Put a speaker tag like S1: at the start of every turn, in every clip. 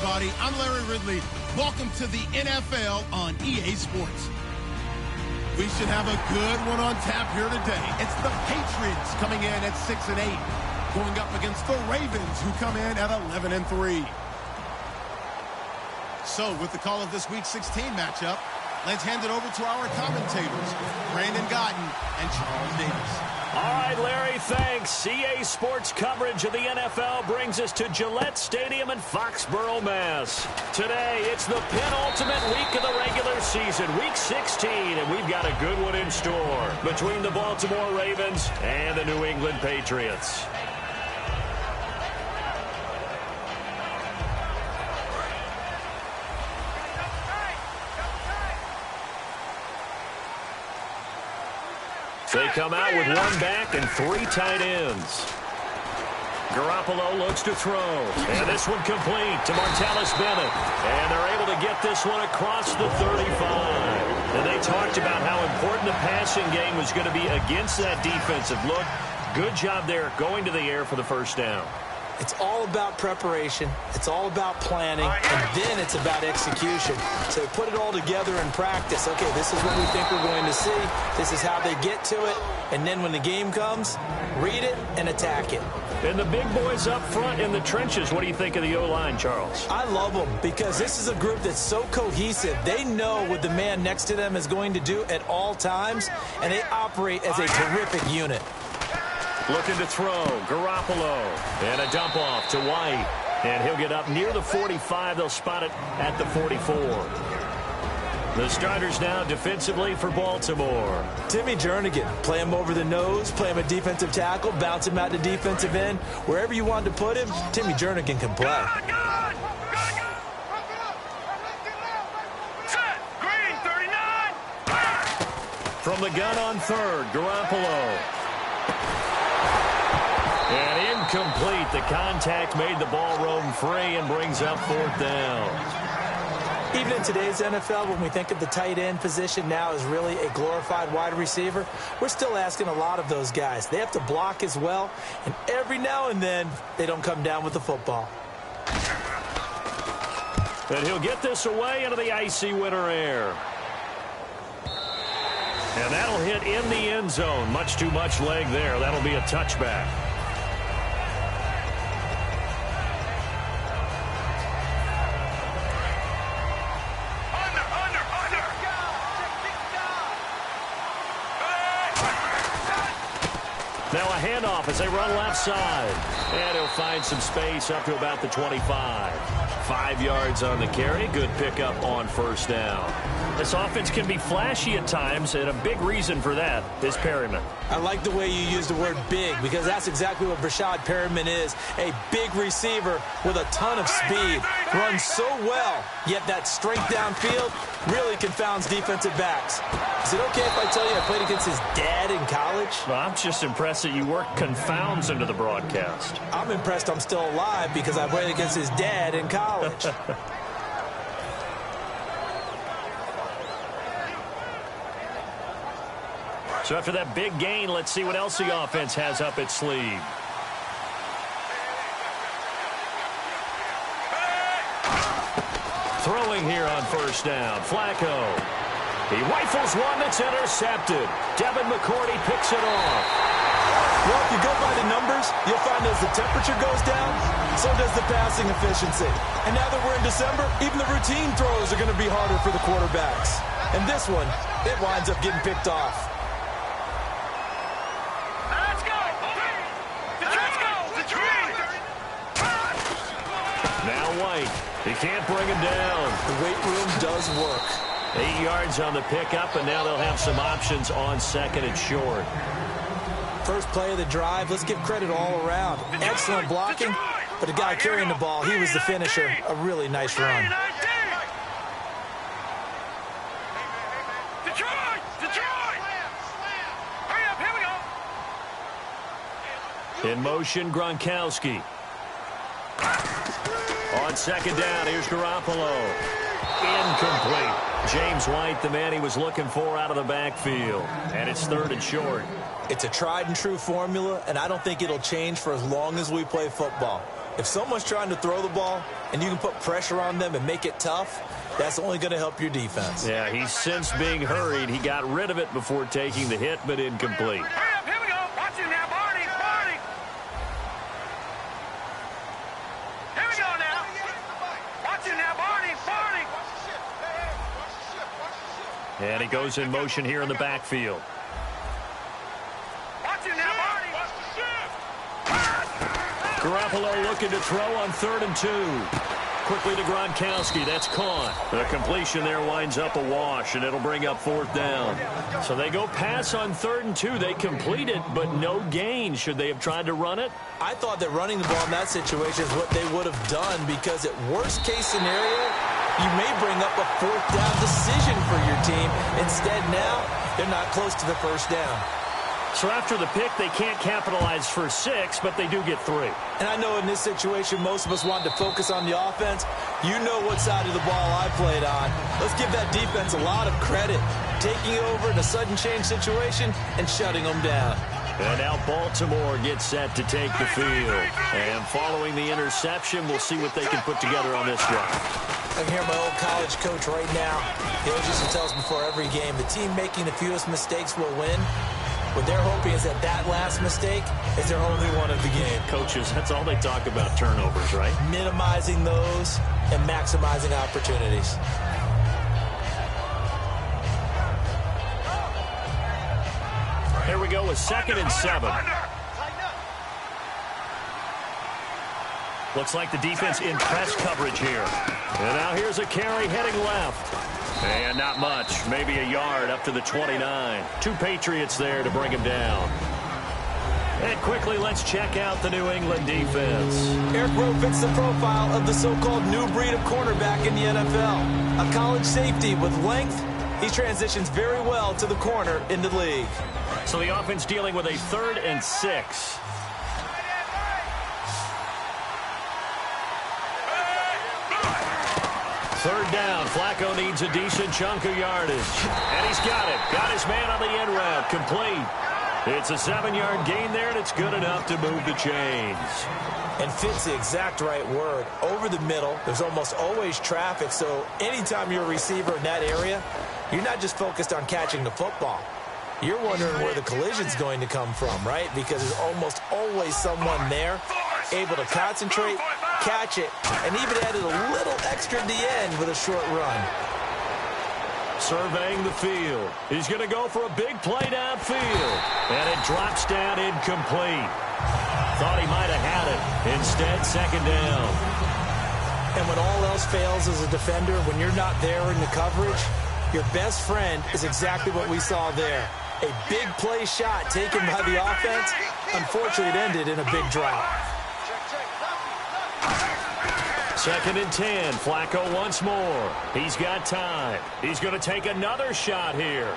S1: everybody. I'm Larry Ridley. Welcome to the NFL on EA Sports. We should have a good one on tap here today. It's the Patriots coming in at 6-8, going up against the Ravens, who come in at 11-3. So, with the call of this Week 16 matchup, let's hand it over to our commentators, Brandon Godden and Charles Davis.
S2: All right, Larry, thanks. EA Sports coverage of the NFL brings us to Gillette Stadium in Foxborough, Mass. Today, it's the penultimate week of the regular season, Week 16, and we've got a good one in store between the Baltimore Ravens and the New England Patriots. They come out with one back and three tight ends. Garoppolo looks to throw. And this one complete to Martellus Bennett. And they're able to get this one across the 35. And they talked about how important the passing game was going to be against that defensive look. Good job there going to the air for the first down.
S3: It's all about preparation. It's all about planning. And then it's about execution. So put it all together in practice. Okay, this is what we think we're going to see. This is how they get to it. And then when the game comes, read it and attack it.
S2: And the big boys up front in the trenches, what do you think of the O-line, Charles?
S3: I love them because this is a group that's so cohesive. They know what the man next to them is going to do at all times, and they operate as a terrific unit.
S2: Looking to throw, Garoppolo, and a dump off to White. And he'll get up near the 45. They'll spot it at the 44. The starters now defensively for Baltimore.
S3: Timmy Jernigan, play him over the nose, play him a defensive tackle, bounce him out to defensive end. Wherever you want to put him, Timmy Jernigan can play.
S4: Set, green, 39.
S2: From the gun on third, Garoppolo. And incomplete. The contact made the ball roam free and brings up fourth down.
S3: Even in today's NFL, when we think of the tight end position now as really a glorified wide receiver, we're still asking a lot of those guys. They have to block as well, and every now and then, they don't come down with the football.
S2: And he'll get this away into the icy winter air. And that'll hit in the end zone. Much too much leg there. That'll be a touchback. Now a handoff as they run left side. And he'll find some space up to about the 25. 5 yards on the carry. Good pickup on first down. This offense can be flashy at times, and a big reason for that is Perryman.
S3: I like the way you use the word big because that's exactly what Brashad Perryman is. A big receiver with a ton of speed. Runs so well, yet that strength downfield really confounds defensive backs. Is it okay if I tell you I played against his dad in college?
S2: Well, I'm just impressed that you worked confounds into the broadcast.
S3: I'm impressed I'm still alive because I played against his dad in college.
S2: So after that big gain, let's see what else the offense has up its sleeve. Throwing here on first down. Flacco. He rifles one that's intercepted. Devin McCourty picks it off.
S3: Well, if you go by the numbers, you'll find as the temperature goes down, so does the passing efficiency. And now that we're in December, even the routine throws are going to be harder for the quarterbacks. And this one, it winds up getting picked off.
S2: Now White. He can't bring him down.
S3: The weight room does work.
S2: 8 yards on the pickup, and now they'll have some options on second and short.
S3: First play of the drive, let's give credit all around. Excellent blocking, but the guy carrying the ball, he was the finisher. A really nice run.
S2: In motion, Gronkowski. On second down, here's Garoppolo. Incomplete. James White, the man he was looking for out of the backfield. And it's 3rd and short.
S3: It's a tried-and-true formula, and I don't think it'll change for as long as we play football. If someone's trying to throw the ball and you can put pressure on them and make it tough, that's only going to help your defense.
S2: Yeah, he's since being hurried. He got rid of it before taking the hit, but incomplete.
S4: Hurry up, here we go. Watch him now, Barney, Barney. Here we go now. Watch him now, Barney, Barney.
S2: And he goes in motion here in the backfield.
S4: Watch him now, Barney.
S2: Garoppolo looking to throw on 3rd and 2. Quickly to Gronkowski. That's caught. The completion there winds up a wash, and it'll bring up 4th down. So they go pass on 3rd and 2. They complete it, but no gain. Should they have tried to run it?
S3: I thought that running the ball in that situation is what they would have done, because at worst-case scenario, you may bring up a 4th down decision for your team. Instead, now, they're not close to the 1st down.
S2: So after the pick, they can't capitalize for 6, but they do get 3.
S3: And I know in this situation, most of us want to focus on the offense. You know what side of the ball I played on. Let's give that defense a lot of credit, taking over in a sudden change situation and shutting them down.
S2: And now Baltimore gets set to take the field. And following the interception, we'll see what they can put together on this drive.
S3: I can hear my old college coach right now. He always used to tell us before every game, the team making the fewest mistakes will win. What they're hoping is that that last mistake is their only one of the game.
S2: Coaches, that's all they talk about, turnovers, right?
S3: Minimizing those and maximizing opportunities.
S2: Here we go with 2nd and 7. Looks like the defense in press coverage here. And now here's a carry heading left. And not much, maybe a yard up to the 29. 2 Patriots there to bring him down. And quickly, let's check out the New England defense.
S3: Eric Rowe fits the profile of the so-called new breed of cornerback in the NFL. A college safety with length, he transitions very well to the corner in the league.
S2: So the offense dealing with a 3rd and 6. Third down. Flacco needs a decent chunk of yardage. And he's got it. Got his man on the end route. Complete. It's a 7-yard gain there, and it's good enough to move the chains.
S3: And fits the exact right word. Over the middle, there's almost always traffic, so anytime you're a receiver in that area, you're not just focused on catching the football. You're wondering where the collision's going to come from, right? Because there's almost always someone there able to concentrate, catch it, and even added a little extra at the end with a short run.
S2: Surveying the field. He's going to go for a big play downfield. And it drops down incomplete. Thought he might have had it. Instead, 2nd down.
S3: And when all else fails as a defender, when you're not there in the coverage, your best friend is exactly what we saw there. A big play shot taken by the offense. Unfortunately, it ended in a big drop.
S2: 2nd and 10. Flacco once more. He's got time. He's going to take another shot here.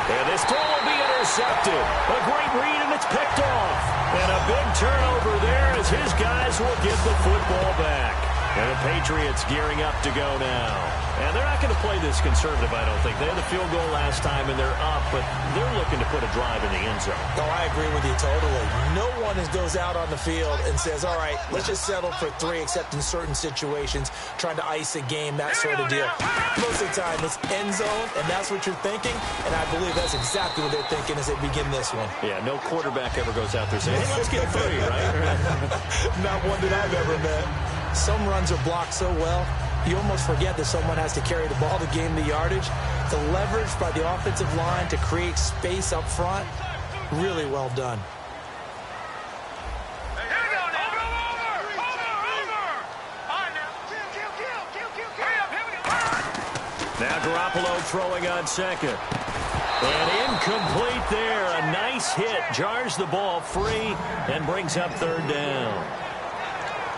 S2: And this throw will be intercepted. A great read, and it's picked off. And a big turnover there as his guys will get the football back. And the Patriots gearing up to go now. And they're not going to play this conservative, I don't think. They had the field goal last time, and they're up, but they're looking to put a drive in the end zone.
S3: Oh, I agree with you totally. No one goes out on the field and says, all right, let's just settle for 3, except in certain situations, trying to ice a game, that sort of deal. Most of the time, it's end zone, and that's what you're thinking, and I believe that's exactly what they're thinking as they begin this one.
S2: Yeah, no quarterback ever goes out there saying, hey, let's get 3, right?
S3: Not one that I've ever met. Some runs are blocked so well, you almost forget that someone has to carry the ball to gain the yardage. The leverage by the offensive line to create space up front, really well done.
S2: Now Garoppolo throwing on 2nd. And incomplete there. A nice hit. Jars the ball free and brings up 3rd down.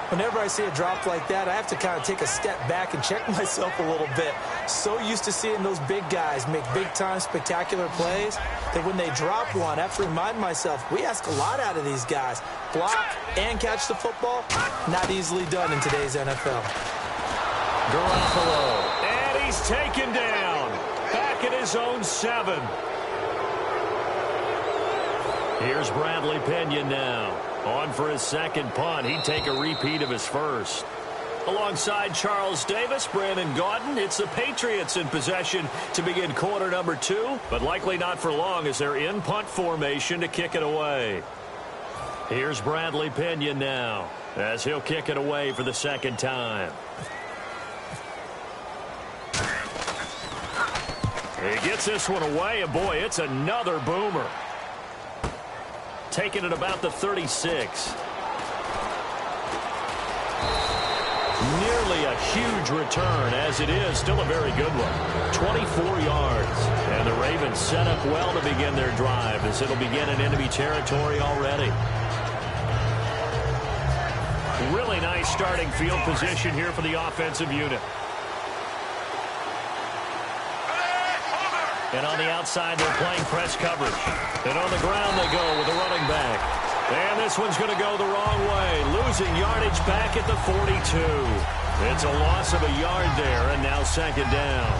S3: Whenever I see a drop like that, I have to kind of take a step back and check myself a little bit. So used to seeing those big guys make big-time spectacular plays that when they drop one, I have to remind myself, we ask a lot out of these guys. Block and catch the football, not easily done in today's NFL.
S2: Garoppolo. And he's taken down. Back at his own 7. Here's Bradley Pena now. On for his second punt. He'd take a repeat of his first. Alongside Charles Davis, Brandon Gaudin, it's the Patriots in possession to begin quarter number 2, but likely not for long as they're in punt formation to kick it away. Here's Bradley Pena now as he'll kick it away for the second time. He gets this one away, and boy, it's another boomer. Taking it about the 36. Nearly a huge return, as it is still a very good one. 24 yards. And the Ravens set up well to begin their drive as it'll begin in enemy territory already. Really nice starting field position here for the offensive unit. And on the outside, they're playing press coverage. And on the ground they go with the running back. And this one's going to go the wrong way. Losing yardage back at the 42. It's a loss of a yard there, and now second down.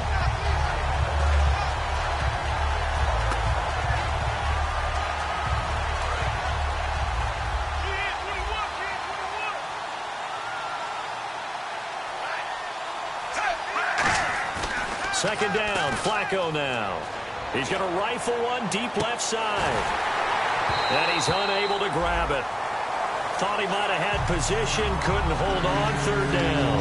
S2: Second down, Flacco now. He's going to rifle one deep left side. And he's unable to grab it. Thought he might have had position, couldn't hold on, third down.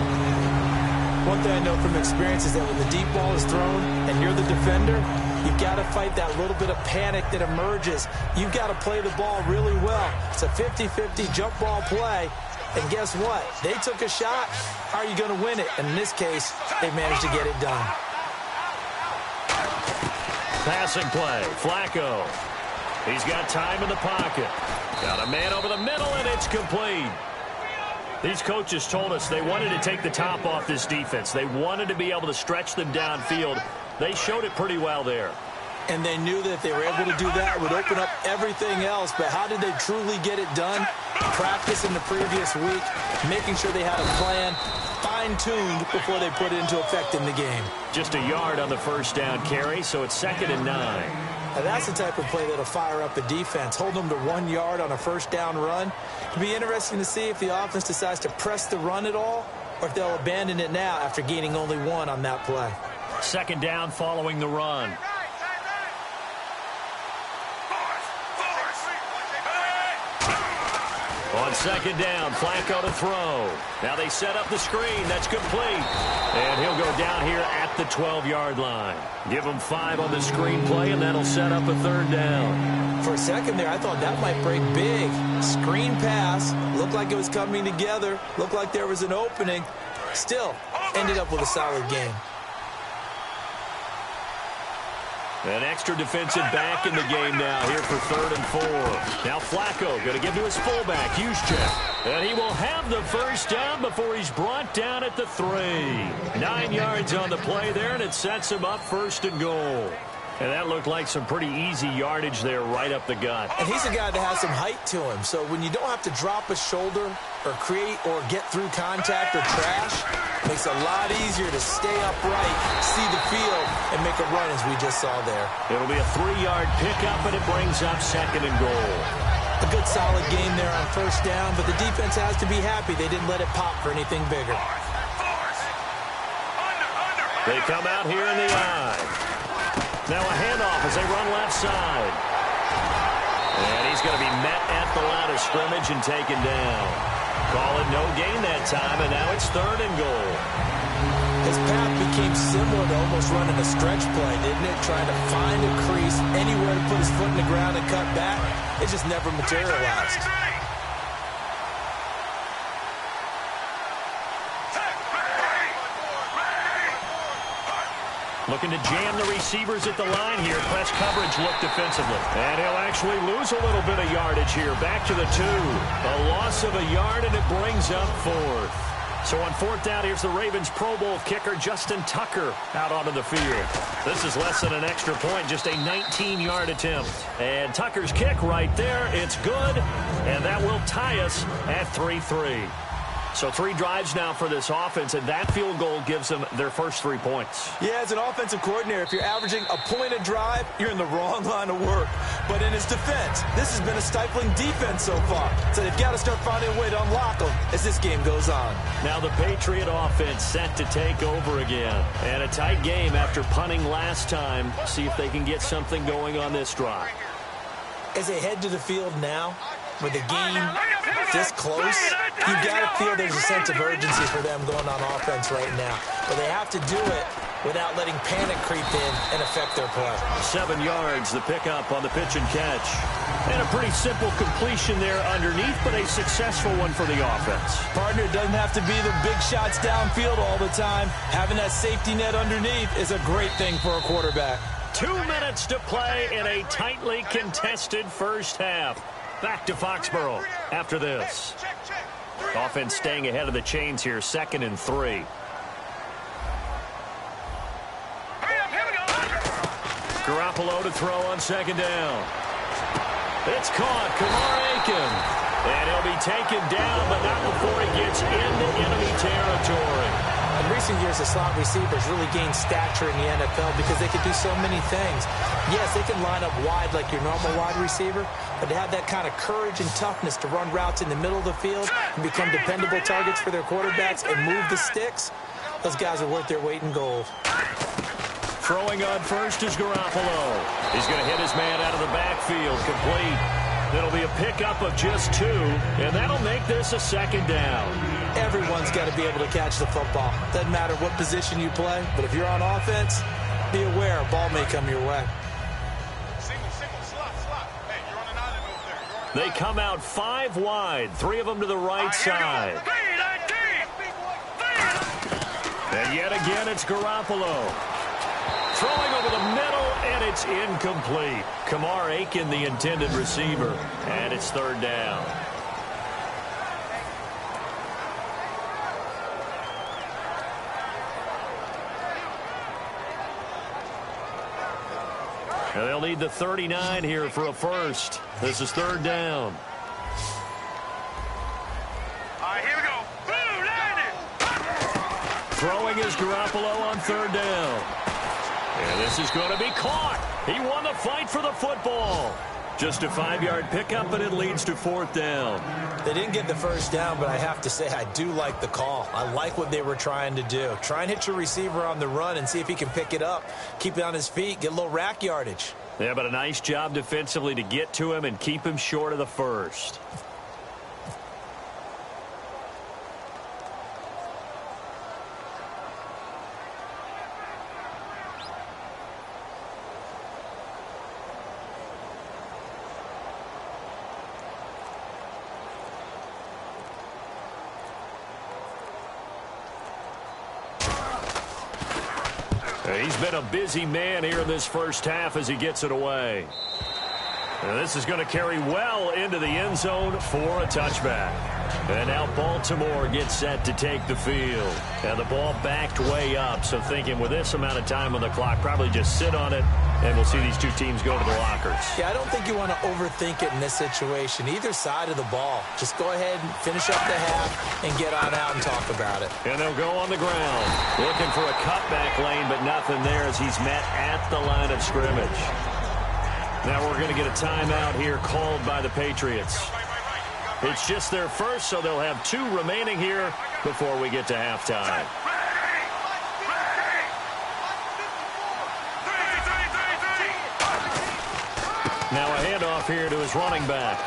S3: One thing I know from experience is that when the deep ball is thrown and you're the defender, you've got to fight that little bit of panic that emerges. You've got to play the ball really well. It's a 50-50 jump ball play. And guess what? They took a shot. How are you going to win it? And in this case, they managed to get it done.
S2: Passing play, Flacco. He's got time in the pocket. Got a man over the middle, and it's complete. These coaches told us they wanted to take the top off this defense. They wanted to be able to stretch them downfield. They showed it pretty well there.
S3: And they knew that if they were able to do that, it would open up everything else. But how did they truly get it done? Practice in the previous week, making sure they had a plan, fine-tuned before they put it into effect in the game.
S2: Just a yard on the first down carry, so it's 2nd and 9.
S3: Now that's the type of play that'll fire up a defense. Hold them to 1 yard on a first down run. It'll be interesting to see if the offense decides to press the run at all or if they'll abandon it now after gaining only 1 on that play.
S2: Second down following the run. On second down, Flacco to throw. Now they set up the screen. That's complete. And he'll go down here at the 12-yard line. Give him 5 on the screen play, and that'll set up a third down.
S3: For a second there, I thought that might break big. Screen pass. Looked like it was coming together. Looked like there was an opening. Still, ended up with a solid game.
S2: An extra defensive back in the game now here for 3rd and 4. Now Flacco going to give to his fullback, Juszczyk. And he will have the first down before he's brought down at the 3. 9 yards on the play there, and it sets him up 1st and goal. And that looked like some pretty easy yardage there right up the gut.
S3: And he's a guy that has some height to him. So when you don't have to drop a shoulder or create or get through contact or trash, it makes it a lot easier to stay upright, see the field, and make a run as we just saw there.
S2: It'll be a 3-yard pickup, and it brings up 2nd and goal.
S3: A good solid game there on first down, but the defense has to be happy they didn't let it pop for anything bigger.
S2: They come out here in the eye. Now a handoff as they run left side. And he's going to be met at the line of scrimmage and taken down. Call it no gain that time, and now it's 3rd and goal.
S3: His path became similar to almost running a stretch play, didn't it? Trying to find a crease, anywhere to put his foot in the ground and cut back. It just never materialized.
S2: Looking to jam the receivers at the line here. Press coverage look defensively. And he'll actually lose a little bit of yardage here. Back to the 2. A loss of a yard, and it brings up 4th. So on 4th down, here's the Ravens Pro Bowl kicker, Justin Tucker, out onto the field. This is less than an extra point, just a 19-yard attempt. And Tucker's kick right there. It's good, and that will tie us at 3-3. So 3 drives now for this offense, and that field goal gives them their first 3 points.
S3: Yeah, as an offensive coordinator, if you're averaging a point a drive, you're in the wrong line of work. But in his defense, this has been a stifling defense so far. So they've got to start finding a way to unlock them as this game goes on.
S2: Now the Patriot offense set to take over again. And a tight game after punting last time. See if they can get something going on this drive.
S3: As they head to the field now, with the game this close, you've got to feel there's a sense of urgency for them going on offense right now. But they have to do it without letting panic creep in and affect their play.
S2: 7 yards, the pickup on the pitch and catch. And a pretty simple completion there underneath, but a successful one for the offense.
S3: Partner, doesn't have to be the big shots downfield all the time. Having that safety net underneath is a great thing for a quarterback.
S2: 2 minutes to play in a tightly contested first half. Back to Foxborough after this. Offense staying ahead of the chains here, 2nd and 3. Garoppolo to throw on 2nd down. It's caught, Kamar Aiken. And he'll be taken down, but not before he gets into enemy territory.
S3: In recent years, the slot receivers really gained stature in the NFL because they can do so many things. Yes, they can line up wide like your normal wide receiver, but to have that kind of courage and toughness to run routes in the middle of the field and become dependable targets for their quarterbacks and move the sticks, those guys are worth their weight in gold.
S2: Throwing on first is Garoppolo. He's going to hit his man out of the backfield, complete. It'll be a pickup of just 2, and that'll make this a 2nd down.
S3: Everyone's got to be able to catch the football. Doesn't matter what position you play, but if you're on offense, be aware a ball may come your way.
S2: They come out 5 wide, 3 of them to the right side. And yet again, it's Garoppolo. Throwing over the middle, and it's incomplete. Kamar Aiken, the intended receiver, and it's 3rd down. And they'll need the 39 here for a first. This is 3rd down.
S4: All right, here we go. Boom, landed.
S2: Throwing is Garoppolo on 3rd down. And this is going to be caught. He won the fight for the football. Just a 5-yard pickup, and it leads to 4th down.
S3: They didn't get the first down, but I have to say I do like the call. I like what they were trying to do. Try and hit your receiver on the run and see if he can pick it up, keep it on his feet, get a little rack yardage.
S2: Yeah, but a nice job defensively to get to him and keep him short of the first. He's been a busy man here in this first half as he gets it away. And this is going to carry well into the end zone for a touchback. And now Baltimore gets set to take the field. And the ball backed way up, so thinking with this amount of time on the clock, probably just sit on it, and we'll see these 2 teams go to the lockers.
S3: Yeah, I don't think you want to overthink it in this situation. Either side of the ball. Just go ahead and finish up the half and get on out and talk about it.
S2: And they'll go on the ground. Looking for a cutback lane, but nothing there as he's met at the line of scrimmage. Now we're going to get a timeout here called by the Patriots. It's just their first, so they'll have 2 remaining here before we get to halftime. Now a handoff here to his running back.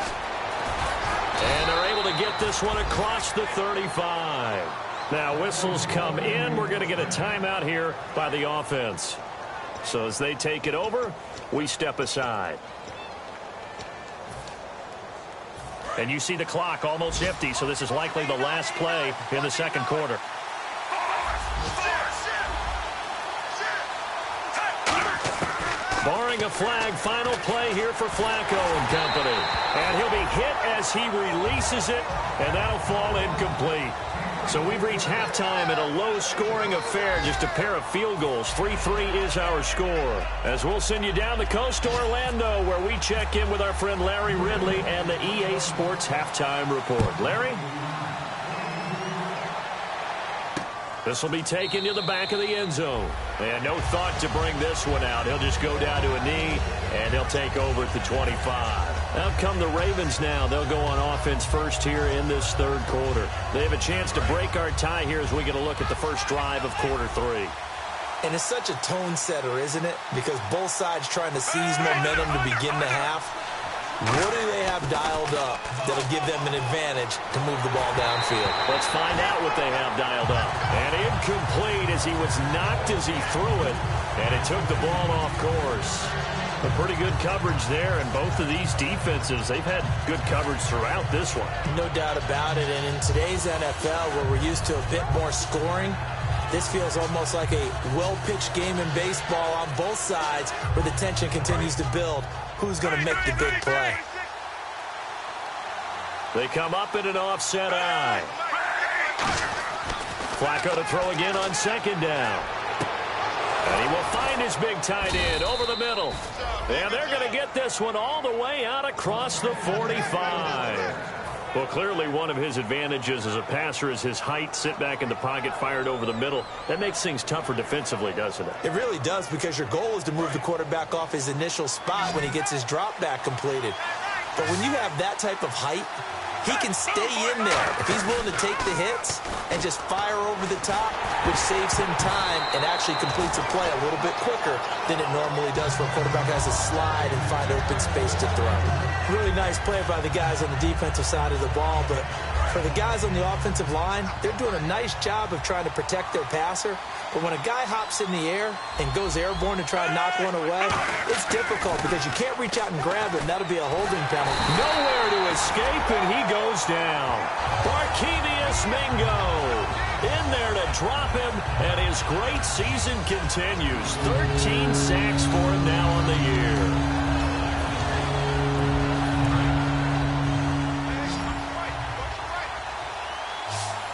S2: And they're able to get this one across the 35. Now whistles come in. We're going to get a timeout here by the offense. So as they take it over, we step aside. And you see the clock almost empty, so this is likely the last play in the 2nd quarter. Barring a flag, final play here for Flacco and company. And he'll be hit as he releases it, and that'll fall incomplete. So we've reached halftime in a low-scoring affair, just a pair of field goals. 3-3 is our score. As we'll send you down the coast to Orlando, where we check in with our friend Larry Ridley and the EA Sports Halftime Report. Larry? This will be taken to the back of the end zone. And no thought to bring this one out. He'll just go down to a knee, and he'll take over at the 25. Out come the Ravens now. They'll go on offense first here in this third quarter. They have a chance to break our tie here as we get a look at the first drive of quarter 3.
S3: And it's such a tone setter, isn't it? Because both sides trying to seize momentum to begin the half. What do they have dialed up that'll give them an advantage to move the ball downfield?
S2: Let's find out what they have dialed up. And incomplete as he was knocked as he threw it. And it took the ball off course. A pretty good coverage there, and both of these defenses, they've had good coverage throughout this one.
S3: No doubt about it. And in today's NFL, where we're used to a bit more scoring, this feels almost like a well-pitched game in baseball on both sides where the tension continues to build. Who's going to make the big play?
S2: They come up in an offset eye. Flacco to throw again on second down. And he will find his big tight end over the middle. And they're going to get this one all the way out across the 45. Well, clearly one of his advantages as a passer is his height. Sit back in the pocket, fired over the middle. That makes things tougher defensively, doesn't it?
S3: It really does, because your goal is to move the quarterback off his initial spot when he gets his drop back completed. But when you have that type of height, he can stay in there if he's willing to take the hits and just fire over the top, which saves him time and actually completes a play a little bit quicker than it normally does for a quarterback who has to slide and find open space to throw. Really nice play by the guys on the defensive side of the ball, but for the guys on the offensive line, they're doing a nice job of trying to protect their passer. But when a guy hops in the air and goes airborne to try and knock one away, it's difficult because you can't reach out and grab it, and that'll be a holding penalty.
S2: Nowhere to escape, and he goes down. Barkevious Mingo in there to drop him, and his great season continues. 13 sacks for him now on the year.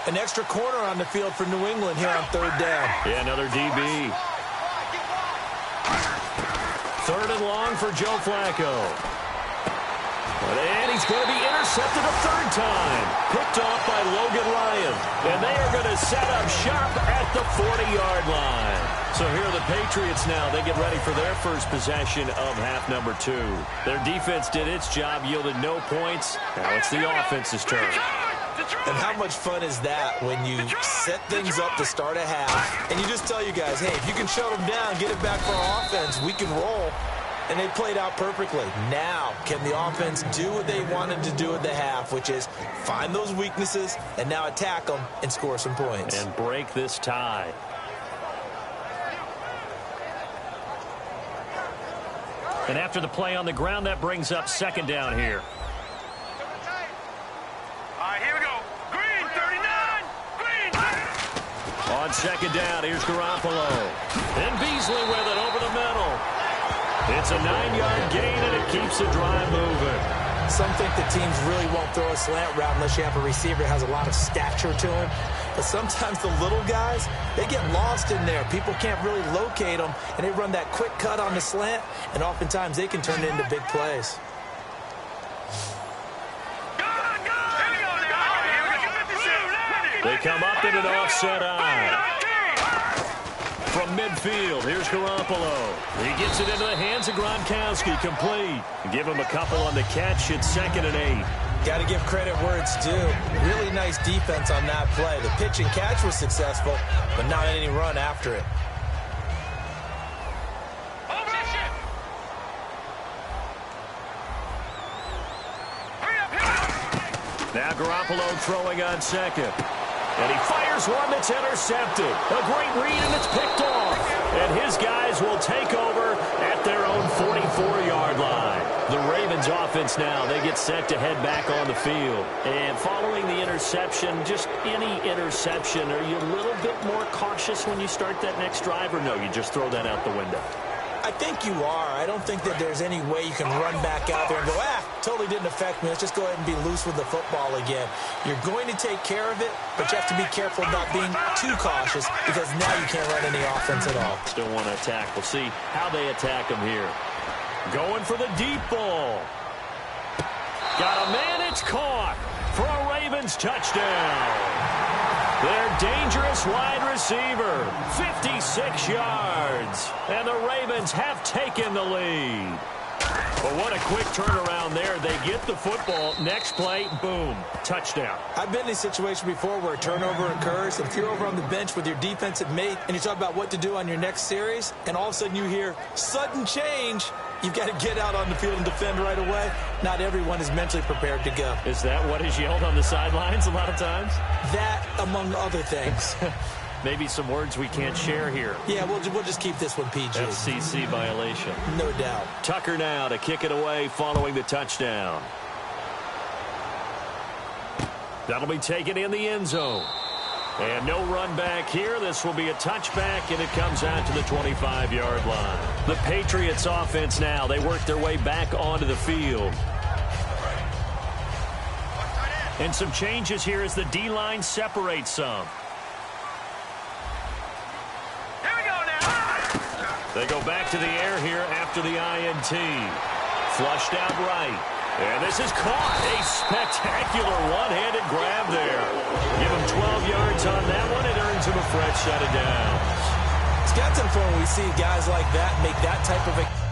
S3: An extra corner on the field for New England here on third down.
S2: Yeah, another DB. Third and long for Joe Flacco. And he's going to be intercepted a third time. Picked off by Logan Ryan. And they are going to set up shop at the 40-yard line. So here are the Patriots now. They get ready for their first possession of half number 2. Their defense did its job, yielded no points. Now it's the offense's turn.
S3: And how much fun is that when you set things up to start a half and you just tell you guys, hey, if you can shut them down, get it back for our offense, we can roll. And they played out perfectly. Now, can the offense do what they wanted to do at the half, which is find those weaknesses and now attack them and score some points.
S2: And break this tie. And after the play on the ground, that brings up second down here. On second down, here's Garoppolo. And Beasley with it over the middle. It's a 9-yard gain, and it keeps the drive moving.
S3: Some think the teams really won't throw a slant route unless you have a receiver that has a lot of stature to him. But sometimes the little guys, they get lost in there. People can't really locate them, and they run that quick cut on the slant, and oftentimes they can turn it into big plays.
S2: They come up in an offset eye. From midfield, here's Garoppolo. He gets it into the hands of Gronkowski, complete. Give him a couple on the catch. It's 2nd and 8.
S3: Got to give credit where it's due. Really nice defense on that play. The pitch and catch was successful, but not any run after it.
S2: Now Garoppolo throwing on second. And he fires one that's intercepted. A great read, and it's picked off. And his guys will take over at their own 44-yard line. The Ravens offense now, they get set to head back on the field. And following the interception, just any interception, are you a little bit more cautious when you start that next drive, or no, you just throw that out the window?
S3: I think you are. I don't think that there's any way you can run back out there and go, totally didn't affect me. Let's just go ahead and be loose with the football again. You're going to take care of it, but you have to be careful about being too cautious because now you can't run any offense at all.
S2: Still want to attack. We'll see how they attack them here. Going for the deep ball. Got a man, it's caught for a Ravens touchdown. Their dangerous wide receiver, 56 yards. And the Ravens have taken the lead. But what a quick turnaround there. They get the football. Next play, boom, touchdown.
S3: I've been in a situation before where a turnover occurs. If you're over on the bench with your defensive mate and you talk about what to do on your next series, and all of a sudden you hear sudden change, you've got to get out on the field and defend right away. Not everyone is mentally prepared to go.
S2: Is that what is yelled on the sidelines a lot of times?
S3: That, among other things.
S2: Maybe some words we can't share here.
S3: Yeah, we'll just keep this one PG.
S2: FCC violation.
S3: No doubt.
S2: Tucker now to kick it away following the touchdown. That'll be taken in the end zone. And no run back here. This will be a touchback, and it comes out to the 25-yard line. The Patriots offense now. They work their way back onto the field. And some changes here as the D-line separates some. They go back to the air here after the INT. Flushed out right. And this is caught. A spectacular one-handed grab there. Give him 12 yards on that one. It earns him a fresh set of downs.
S3: It's got some fun when we see guys like that make that type of a...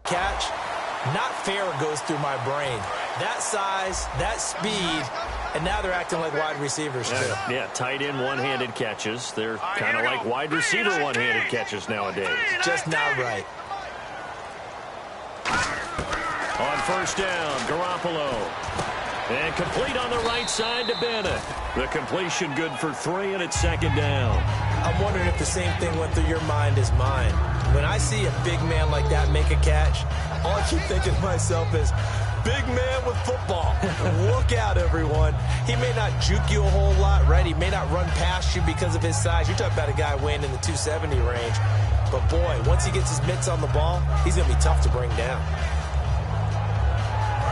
S3: catch, not fair goes through my brain. That size, that speed, and now they're acting like wide receivers too.
S2: Yeah, tight end one-handed catches. They're kind of like wide receiver one-handed catches nowadays.
S3: Just not right.
S2: On first down, Garoppolo. And complete on the right side to Bennett. The completion good for 3, and it's second down.
S3: I'm wondering if the same thing went through your mind as mine. When I see a big man like that make a catch, all I keep thinking to myself is, big man with football. Look out, everyone. He may not juke you a whole lot, right? He may not run past you because of his size. You're talking about a guy weighing in the 270 range. But, boy, once he gets his mitts on the ball, he's going to be tough to bring down.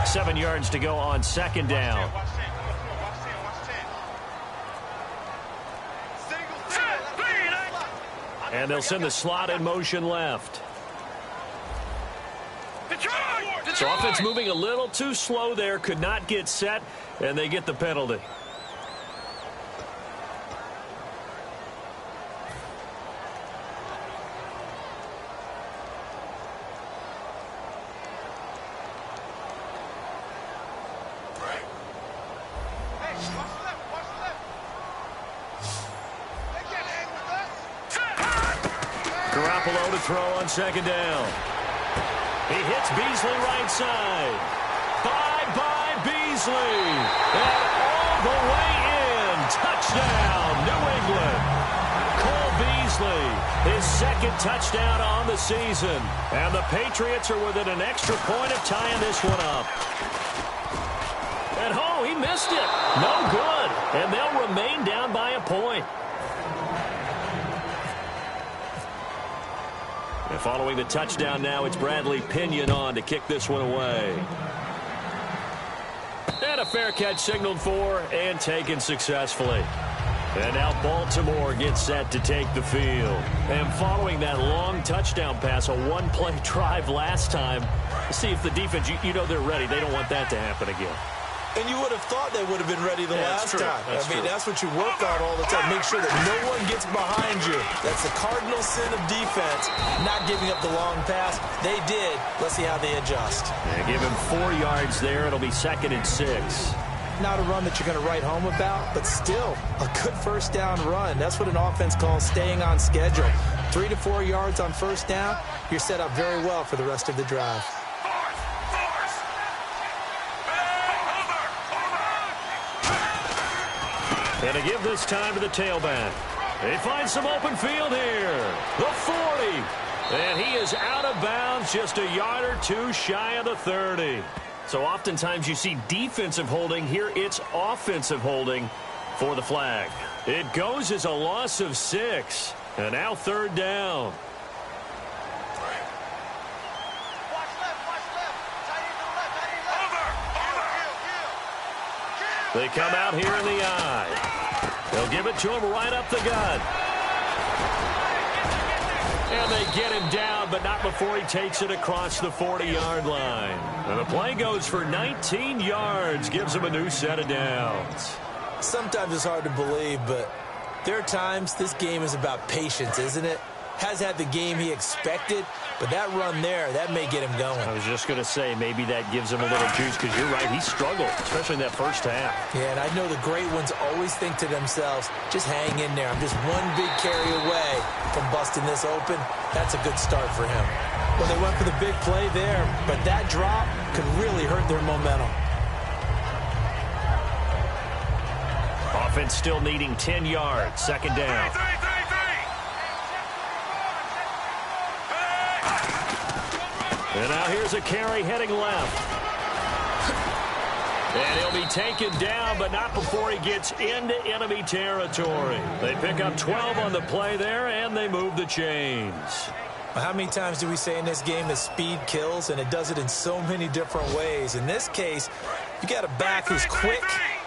S2: 7 yards to go on second down. And they'll send the slot in motion left. So offense moving a little too slow there. Could not get set, and they get the penalty. Garoppolo to throw on second down. He hits Beasley right side. Bye-bye, Beasley. And all the way in. Touchdown, New England. Cole Beasley, his second touchdown on the season. And the Patriots are within an extra point of tying this one up. And oh, he missed it. No good. And they'll remain down by a point. And following the touchdown now, it's Bradley Pinion on to kick this one away. And a fair catch signaled for and taken successfully. And now Baltimore gets set to take the field. And following that long touchdown pass, a one-play drive last time, see if the defense, you know they're ready. They don't want that to happen again.
S3: And you would have thought they would have been ready the last time. That's what you work on all the time. Make sure that no one gets behind you. That's the cardinal sin of defense, not giving up the long pass. They did. Let's see how they adjust.
S2: Yeah, give him 4 yards there. It'll be 2nd and 6.
S3: Not a run that you're going to write home about, but still a good first down run. That's what an offense calls staying on schedule. 3 to 4 yards on first down, you're set up very well for the rest of the drive.
S2: And to give this time to the tailback. They find some open field here. The 40. And he is out of bounds, just a yard or two shy of the 30. So oftentimes you see defensive holding. Here it's offensive holding for the flag. It goes as a loss of 6. And now 3rd down. They come out here in the eye. They'll give it to him right up the gut. And they get him down, but not before he takes it across the 40-yard line. And the play goes for 19 yards, gives him a new set of downs.
S3: Sometimes it's hard to believe, but there are times this game is about patience, isn't it? Has had the game he expected, but that run there, that may get him going.
S2: I was just going to say, maybe that gives him a little juice, because you're right, he struggled, especially in that first half.
S3: Yeah, and I know the great ones always think to themselves, just hang in there. I'm just one big carry away from busting this open. That's a good start for him. Well, they went for the big play there, but that drop could really hurt their momentum.
S2: Offense still needing 10 yards, 2nd down. And now here's a carry heading left. And he'll be taken down, but not before he gets into enemy territory. They pick up 12 on the play there, and they move the chains.
S3: How many times do we say in this game that speed kills, and it does it in so many different ways? In this case, you got a back who's quick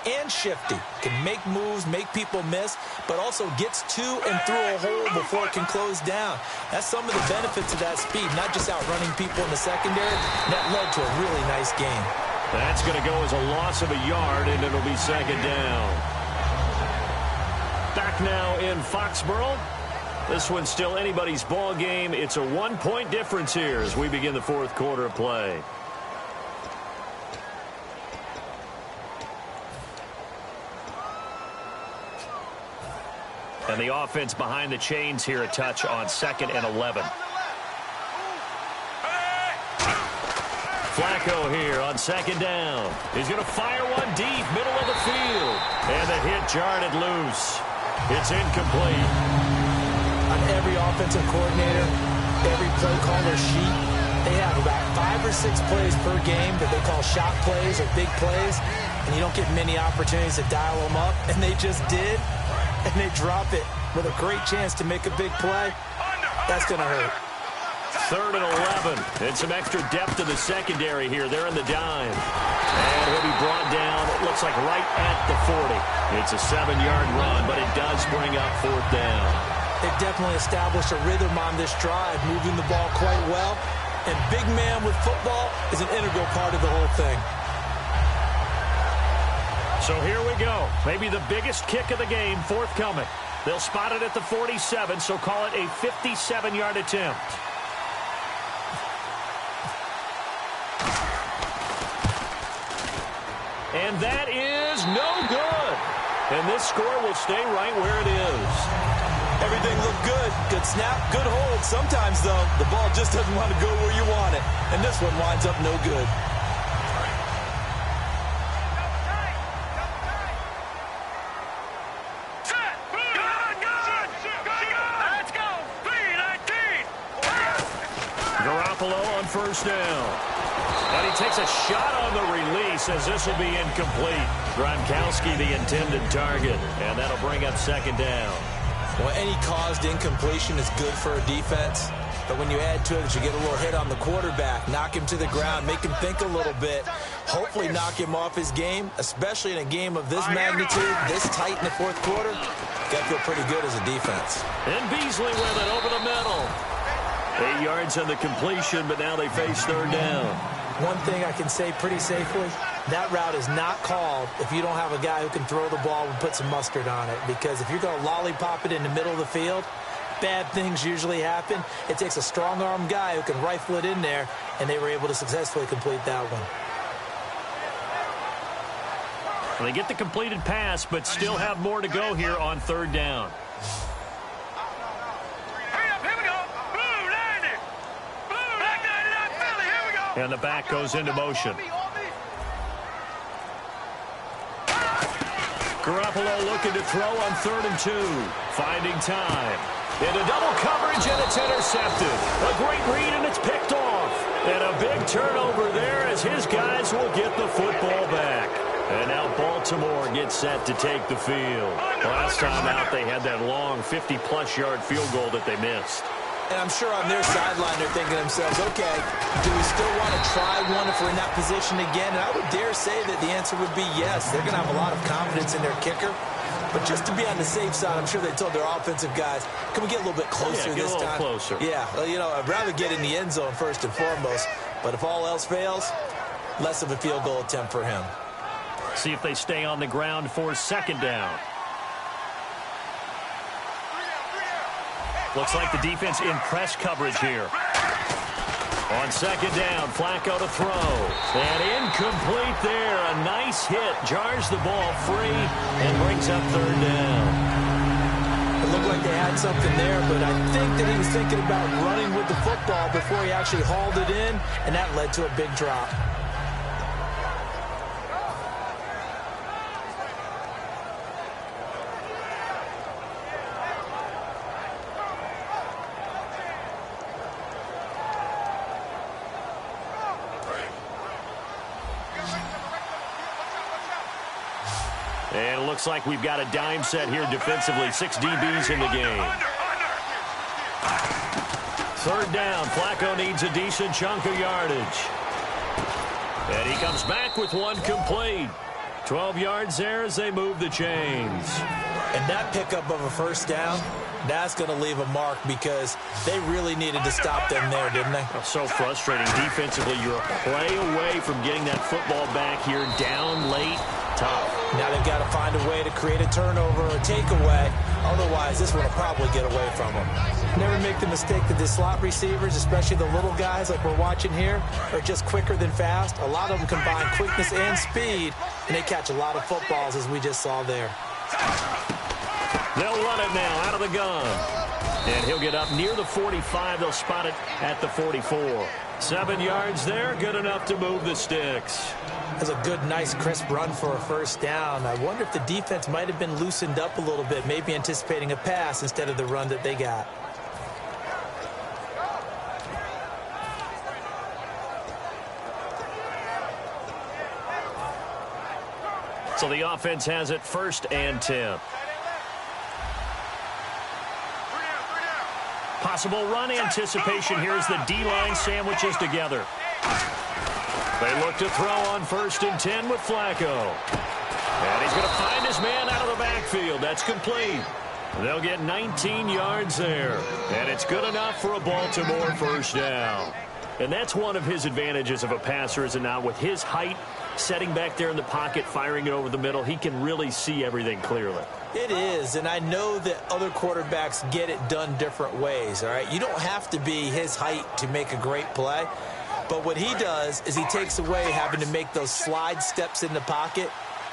S3: and shifty, can make moves, make people miss, but also gets to and through a hole before it can close down. That's some of the benefits of that speed, not just outrunning people in the secondary. That led to a really nice game.
S2: That's going to go as a loss of a yard, and it'll be 2nd down. Back now in Foxborough. This one's still anybody's ball game. It's a 1-point difference here as we begin the 4th quarter of play. And the offense behind the chains here, a touch on 2nd and 11. Flacco here on 2nd down. He's going to fire one deep, middle of the field. And the hit jarred it loose. It's incomplete.
S3: On every offensive coordinator, every play caller sheet, they have about 5 or 6 plays per game that they call shot plays or big plays, and you don't get many opportunities to dial them up, and they just did, and they drop it with a great chance to make a big play. That's going to hurt.
S2: 3rd and 11, and some extra depth in the secondary here. They're in the dime. And he'll be brought down, it looks like right at the 40. It's a 7-yard run, but it does bring up 4th down.
S3: They've definitely established a rhythm on this drive, moving the ball quite well. And big man with football is an integral part of the whole thing.
S2: So here we go. Maybe the biggest kick of the game forthcoming. They'll spot it at the 47, so call it a 57-yard attempt. And that is no good. And this score will stay right where it is.
S3: Everything looked good. Good snap, good hold. Sometimes, though, the ball just doesn't want to go where you want it. And this one winds up no good.
S2: Garoppolo on first down. And he takes a shot on the release as this will be incomplete. Gronkowski, the intended target. And that'll bring up second down.
S3: Well, any caused incompletion is good for a defense. But when you add to it that you get a little hit on the quarterback, knock him to the ground, make him think a little bit, hopefully knock him off his game, especially in a game of this magnitude, this tight in the fourth quarter, got to feel pretty good as a defense.
S2: And Beasley with it over the middle. 8 yards on the completion, but now they face third down.
S3: One thing I can say pretty safely, that route is not called if you don't have a guy who can throw the ball and put some mustard on it. Because if you're going to lollipop it in the middle of the field, bad things usually happen. It takes a strong-arm guy who can rifle it in there, and they were able to successfully complete that one.
S2: Well, they get the completed pass, but still have more to go here on third down. And the back goes into motion. Garoppolo looking to throw on 3rd and 2. Finding time. Into double coverage, and it's intercepted. A great read, and it's picked off. And a big turnover there as his guys will get the football back. And now Baltimore gets set to take the field. Last time out, they had that long 50-plus yard field goal that they missed.
S3: And I'm sure on their sideline they're thinking to themselves, okay, do we still want to try one if we're in that position again? And I would dare say that the answer would be yes. They're going to have a lot of confidence in their kicker. But just to be on the safe side, I'm sure they told their offensive guys, can we get a little bit closer this time?
S2: Get a little closer.
S3: Yeah, well, you know, I'd rather get in the end zone first and foremost. But if all else fails, less of a field goal attempt for him.
S2: See if they stay on the ground for second down. Looks like the defense in press coverage here. On second down, Flacco to throw. And incomplete there. A nice hit. Jars the ball free and brings up third down.
S3: It looked like they had something there, but I think that he was thinking about running with the football before he actually hauled it in, and that led to a big drop.
S2: And it looks like we've got a dime set here defensively. 6 DBs in the game. Third down. Flacco needs a decent chunk of yardage. And he comes back with one complete. 12 yards there as they move the chains.
S3: And that pickup of a first down, that's going to leave a mark because they really needed to stop them there, didn't they?
S2: Oh, so frustrating. Defensively, you're a play away from getting that football back here. Down late. Tough.
S3: Now they've got to find a way to create a turnover or a takeaway. Otherwise, this one will probably get away from them. Never make the mistake that the slot receivers, especially the little guys like we're watching here, are just quicker than fast. A lot of them combine quickness and speed, and they catch a lot of footballs, as we just saw there.
S2: They'll run it now out of the gun. And he'll get up near the 45. They'll spot it at the 44. 7 yards there, good enough to move the sticks.
S3: That's a good, nice, crisp run for a first down. I wonder if the defense might have been loosened up a little bit, maybe anticipating a pass instead of the run that they got.
S2: So the offense has it 1st and 10. Possible run anticipation here as the D-line sandwiches together. They look to throw on 1st and 10 with Flacco. And he's going to find his man out of the backfield. That's complete. They'll get 19 yards there. And it's good enough for a Baltimore first down. And that's one of his advantages of a passer, is it not? With his height, setting back there in the pocket, firing it over the middle, he can really see everything clearly.
S3: It is, and I know that other quarterbacks get it done different ways, all right? You don't have to be his height to make a great play. But what he does is he takes away having to make those slide steps in the pocket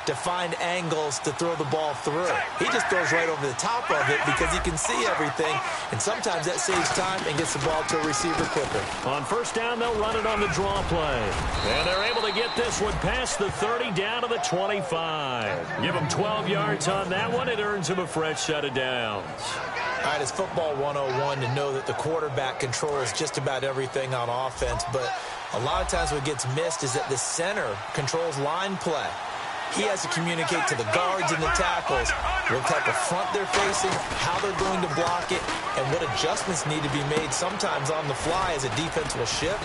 S3: to find angles to throw the ball through. He just throws right over the top of it because he can see everything, and sometimes that saves time and gets the ball to a receiver quicker.
S2: On first down, they'll run it on the draw play. And they're able to get this one past the 30 down to the 25. Give them 12 yards on that one. It earns them a fresh set of downs.
S3: All right, it's football 101 to know that the quarterback controls just about everything on offense, but a lot of times what gets missed is that the center controls line play. He has to communicate to the guards and the tackles what type of front they're facing, how they're going to block it, and what adjustments need to be made sometimes on the fly as a defense will shift.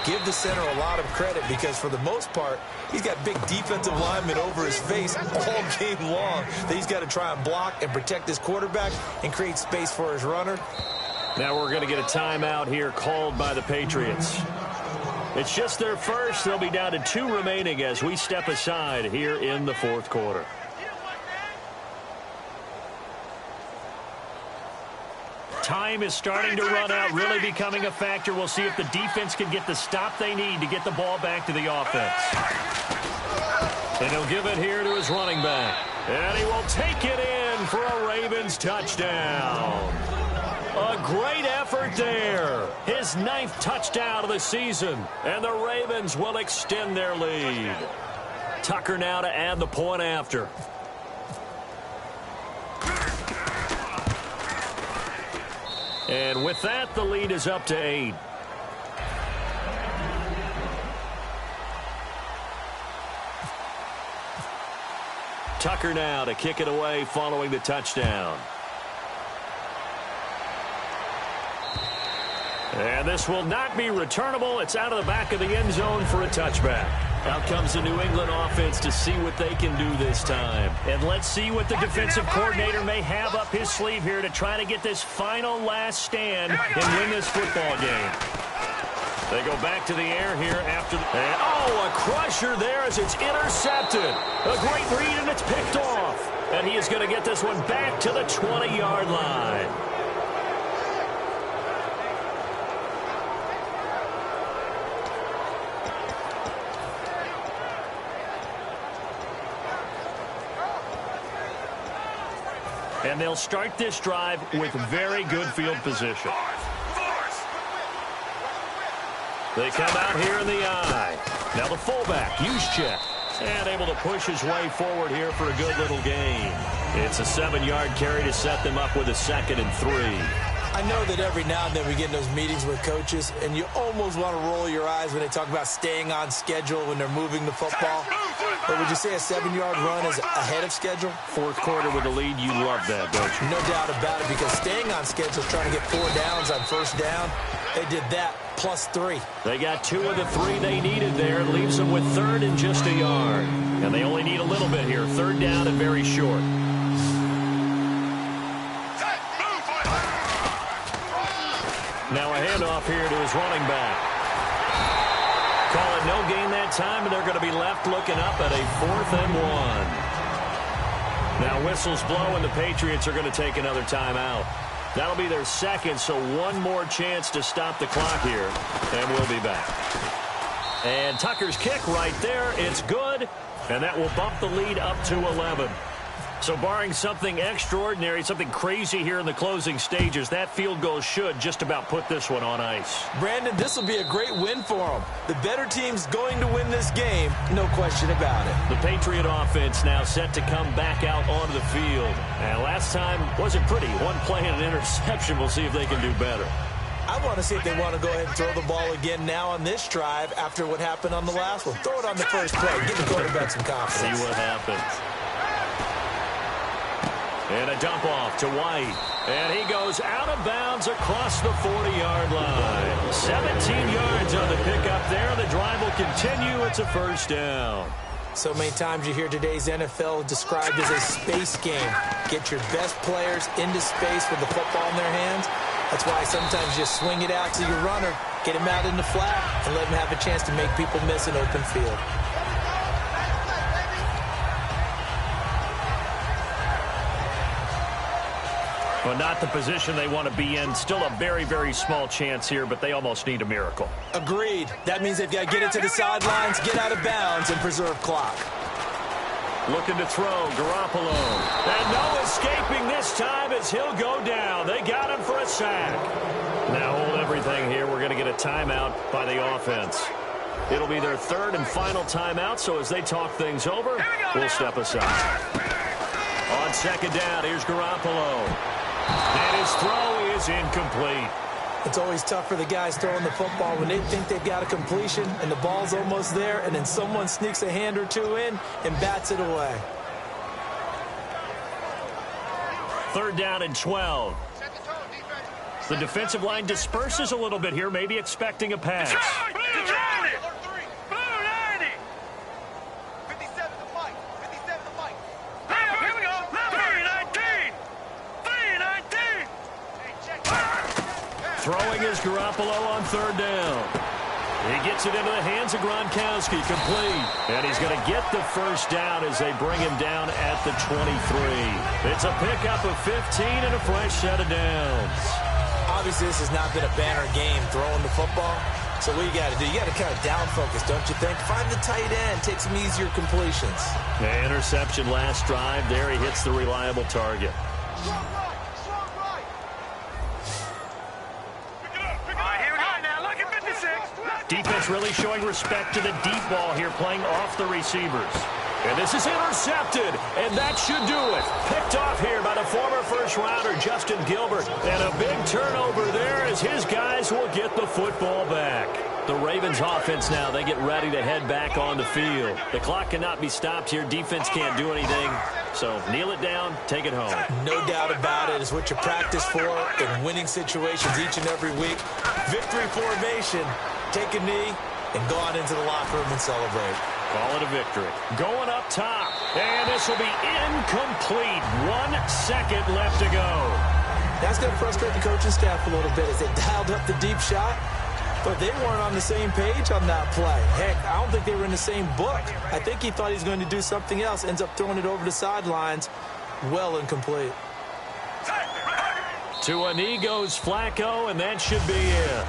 S3: Give the center a lot of credit because for the most part, he's got big defensive linemen over his face all game long that he's got to try and block and protect his quarterback and create space for his runner.
S2: Now we're going to get a timeout here called by the Patriots. It's just their first. They'll be down to 2 remaining as we step aside here in the fourth quarter. Time is starting to run out, really becoming a factor. We'll see if the defense can get the stop they need to get the ball back to the offense. And he'll give it here to his running back. And he will take it in for a Ravens touchdown. A great effort there. His 9th touchdown of the season. And the Ravens will extend their lead. Tucker now to add the point after. And with that, the lead is up to 8. Tucker now to kick it away following the touchdown. And this will not be returnable. It's out of the back of the end zone for a touchback. Out comes the New England offense to see what they can do this time. And let's see what the defensive coordinator may have up his sleeve here to try to get this final last stand and win this football game. They go back to the air here after a crusher there as it's intercepted. A great read, and it's picked off. And he is going to get this one back to the 20-yard line. And they'll start this drive with very good field position. They come out here in the eye. Now the fullback, Juszczyk, and able to push his way forward here for a good little gain. It's a 7-yard carry to set them up with a 2nd and 3.
S3: I know that every now and then we get in those meetings with coaches, and you almost want to roll your eyes when they talk about staying on schedule when they're moving the football. But would you say a 7-yard run is ahead of schedule?
S2: Fourth quarter with a lead, you love that, don't you?
S3: No doubt about it, because staying on schedule is trying to get 4 downs on first down. They did that plus 3.
S2: They got 2 of the 3 they needed there. It leaves them with 3rd and just a yard. And they only need a little bit here. 3rd down and very short. Now a handoff here to his running back. Call it no gain that time, and they're going to be left looking up at a 4th and 1. Now whistles blow, and the Patriots are going to take another timeout. That'll be their 2nd, so one more chance to stop the clock here, and we'll be back. And Tucker's kick right there. It's good, and that will bump the lead up to 11. So barring something extraordinary, something crazy here in the closing stages, that field goal should just about put this one on ice.
S3: Brandon, this will be a great win for them. The better team's going to win this game, no question about it.
S2: The Patriot offense now set to come back out onto the field. And last time wasn't pretty. One play and an interception. We'll see if they can do better.
S3: I want to see if they want to go ahead and throw the ball again now on this drive after what happened on the last one. Throw it on the first play. Give the quarterback some confidence.
S2: See what happens. And a dump off to White. And he goes out of bounds across the 40-yard line. 17 yards on the pickup there. The drive will continue. It's a 1st down.
S3: So many times you hear today's NFL described as a space game. Get your best players into space with the football in their hands. That's why sometimes you swing it out to your runner, get him out in the flat, and let him have a chance to make people miss an open field.
S2: Well, not the position they want to be in. Still a very, very small chance here, but they almost need a miracle.
S3: Agreed. That means they've got to get it to the sidelines, get out of bounds, and preserve clock.
S2: Looking to throw, Garoppolo. And no escaping this time as he'll go down. They got him for a sack. Now hold everything here. We're going to get a timeout by the offense. It'll be their third and final timeout, so as they talk things over, we'll step aside. On second down, here's Garoppolo. And his throw is incomplete.
S3: It's always tough for the guys throwing the football when they think they've got a completion and the ball's almost there, and then someone sneaks a hand or two in and bats it away.
S2: Third down and 12. The defensive line disperses a little bit here, maybe expecting a pass. Throwing is Garoppolo on third down. He gets it into the hands of Gronkowski, complete. And he's going to get the first down as they bring him down at the 23. It's a pickup of 15 and a fresh set of downs.
S3: Obviously, this has not been a banner game throwing the football. So what you got to do, you got to kind of down focus, don't you think? Find the tight end, take some easier completions.
S2: The interception last drive. There he hits the reliable target. Defense really showing respect to the deep ball here, playing off the receivers. And this is intercepted, and that should do it. Picked off here by the former first-rounder, Justin Gilbert. And a big turnover there as his guys will get the football back. The Ravens offense now, they get ready to head back on the field. The clock cannot be stopped here. Defense can't do anything. So kneel it down, take it home.
S3: No doubt about it. It's what you practice for in winning situations each and every week. Victory formation. Take a knee and go on into the locker room and celebrate.
S2: Call it a victory. Going up top. And this will be incomplete. 1 second left to go.
S3: That's going to frustrate the coaching staff a little bit as they dialed up the deep shot. But they weren't on the same page on that play. Heck, I don't think they were in the same book. I think he thought he was going to do something else. Ends up throwing it over the sidelines. Well incomplete.
S2: To a knee goes Flacco, and that should be it.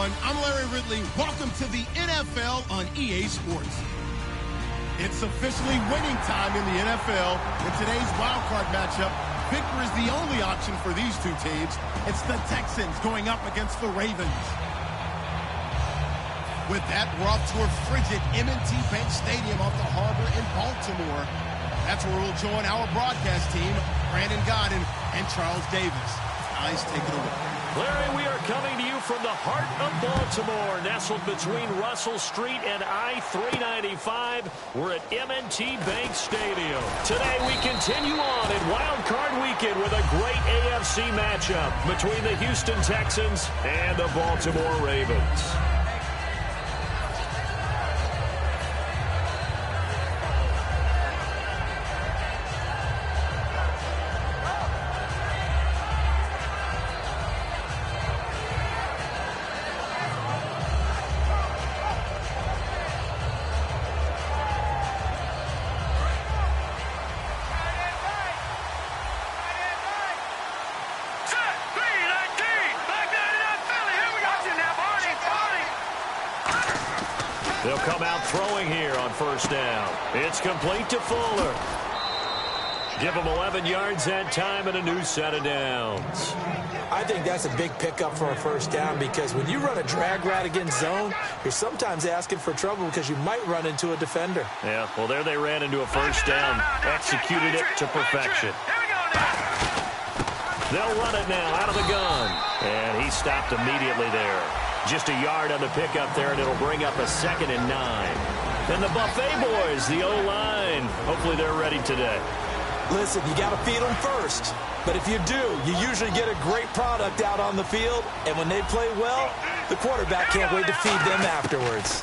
S1: everyone. I'm Larry Ridley. Welcome to the NFL on EA Sports. It's officially winning time in the NFL. In today's wildcard matchup, victory is the only option for these two teams. It's the Texans going up against the Ravens. With that, we're off to a frigid M&T Bank Stadium off the harbor in Baltimore. That's where we'll join our broadcast team, Brandon Godden and Charles Davis. Guys, take it away.
S2: Larry, we are coming to you from the heart of Baltimore, nestled between Russell Street and I-395. We're at M&T Bank Stadium. Today we continue on in Wild Card Weekend with a great AFC matchup between the Houston Texans and the Baltimore Ravens. They'll come out throwing here on first down. It's complete to Fuller. Give him 11 yards that time and a new set of downs.
S3: I think that's a big pickup for a first down because when you run a drag route against zone, you're sometimes asking for trouble because you might run into a defender.
S2: Yeah, well, there they ran into a first down, executed it to perfection. They'll run it now out of the gun. And he stopped immediately there. Just a yard on the pickup there, and it'll bring up a 2nd and 9. And the Buffet boys, the O-line, hopefully they're ready today.
S3: Listen, you got to feed them first. But if you do, you usually get a great product out on the field. And when they play well, the quarterback can't wait to feed them afterwards.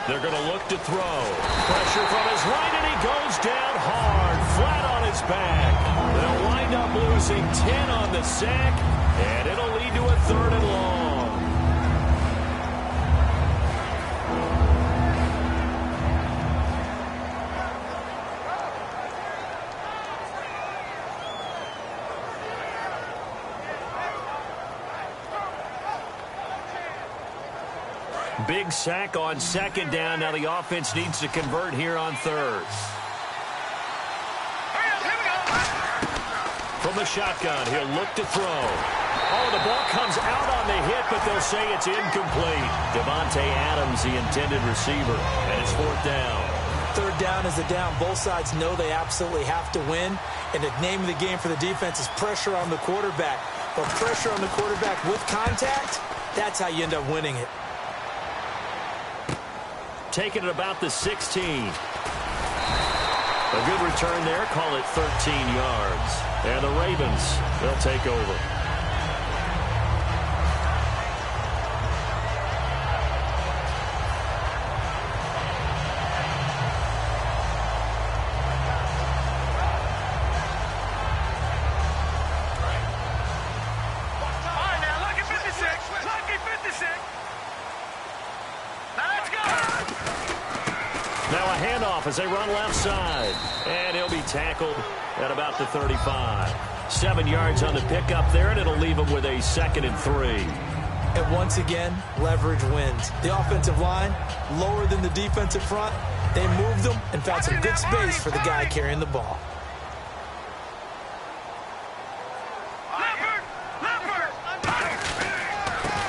S2: They're going to look to throw. Pressure from his right, and he goes down hard, flat on his back. They'll wind up losing 10 on the sack, and it'll lead to a 3rd and long. Big sack on 2nd down. Now the offense needs to convert here on 3rd. From the shotgun, he'll look to throw. Oh, the ball comes out on the hit, but they'll say it's incomplete. Devontae Adams, the intended receiver, and it's 4th down.
S3: 3rd down is a down. Both sides know they absolutely have to win. And the name of the game for the defense is pressure on the quarterback. But pressure on the quarterback with contact, that's how you end up winning it.
S2: Taking it about the 16. A good return there. Call it 13 yards. And the Ravens, they'll take over. As they run left side, and he'll be tackled at about the 35. 7 yards on the pickup there, and it'll leave him with a 2nd and 3.
S3: And once again, leverage wins. The offensive line, lower than the defensive front. They moved them and found some good space for the guy carrying the ball.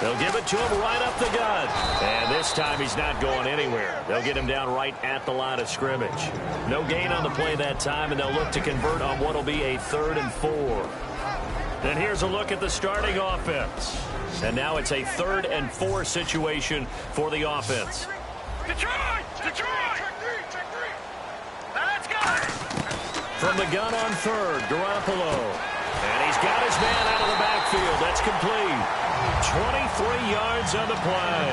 S2: They'll give it to him right up the gut. And this time he's not going anywhere. They'll get him down right at the line of scrimmage. No gain on the play that time, and they'll look to convert on what will be a 3rd and 4. And here's a look at the starting offense. And now it's a 3rd and 4 situation for the offense.
S4: Detroit! Detroit! Let's go!
S2: From the gun on 3rd, Garoppolo. And he's got his man out of the backfield. That's complete. 23 yards on the play.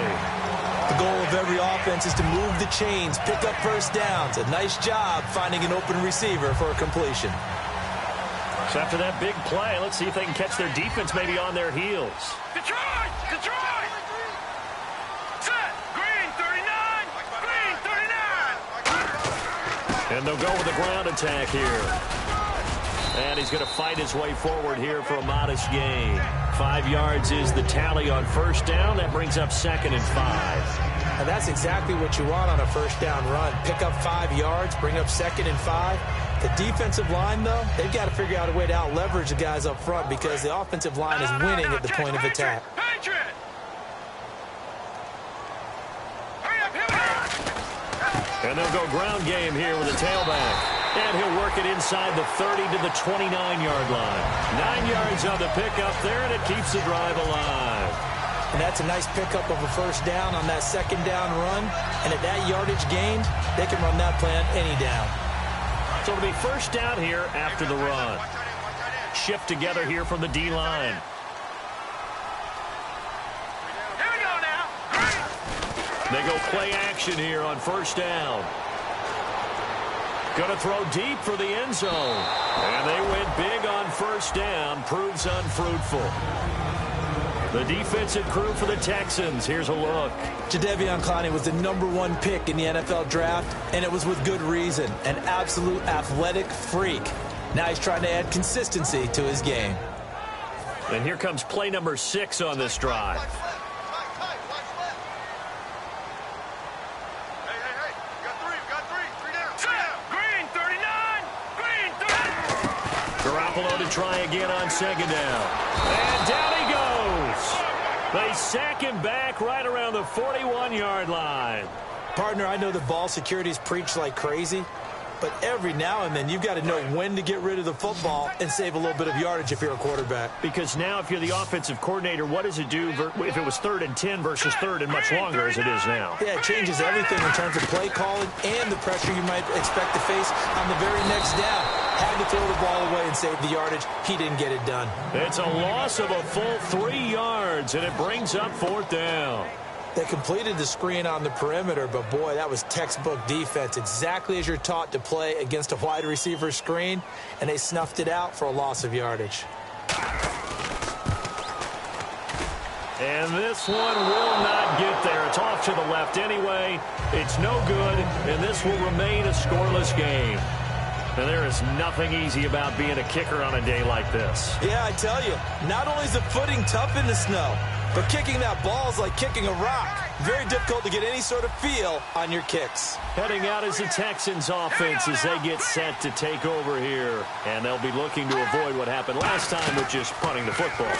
S3: The goal of every offense is to move the chains, pick up first downs. A nice job finding an open receiver for a completion.
S2: So after that big play, let's see if they can catch their defense maybe on their heels.
S4: Detroit! Detroit! Set! Green 39! Green 39!
S2: And they'll go with a ground attack here. And he's going to fight his way forward here for a modest gain. 5 yards is the tally on first down. That brings up 2nd and 5.
S3: And that's exactly what you want on a first down run. Pick up 5 yards, bring up 2nd and 5. The defensive line, though, they've got to figure out a way to out-leverage the guys up front because the offensive line is winning at the point of attack.
S2: And they'll go ground game here with a tailback. And he'll work it inside the 30 to the 29-yard line. 9 yards on the pickup there, and it keeps the drive alive.
S3: And that's a nice pickup of a first down on that second down run. And at that yardage gained, they can run that play on any down.
S2: So it'll be first down here after the run. Shift together here from the D-line.
S4: Here we go now.
S2: They go play action here on first down. Going to throw deep for the end zone. And they went big on first down. Proves unfruitful. The defensive crew for the Texans. Here's a look.
S3: Jadeveon Clowney was the #1 pick in the NFL draft, and it was with good reason. An absolute athletic freak. Now he's trying to add consistency to his game.
S2: And here comes play number 6 on this drive. Garoppolo to try again on second down. And down he goes. They sack him back right around the 41-yard line.
S3: Partner, I know the ball security's preached like crazy, but every now and then you've got to know when to get rid of the football and save a little bit of yardage if you're a quarterback.
S2: Because now if you're the offensive coordinator, what does it do if it was 3rd and 10 versus 3rd and much longer as it is now?
S3: Yeah, it changes everything in terms of play calling and the pressure you might expect to face on the very next down. Had to throw the ball away and save the yardage. He didn't get it done.
S2: It's a loss of a full 3 yards, and it brings up 4th down.
S3: They completed the screen on the perimeter, but boy, that was textbook defense. Exactly as you're taught to play against a wide receiver screen, and they snuffed it out for a loss of yardage.
S2: And this one will not get there. It's off to the left anyway. It's no good, and this will remain a scoreless game. And there is nothing easy about being a kicker on a day like this.
S3: Yeah, I tell you, not only is the footing tough in the snow, but kicking that ball is like kicking a rock. Very difficult to get any sort of feel on your kicks.
S2: Heading out is the Texans offense as they get set to take over here. And they'll be looking to avoid what happened last time with just punting the football.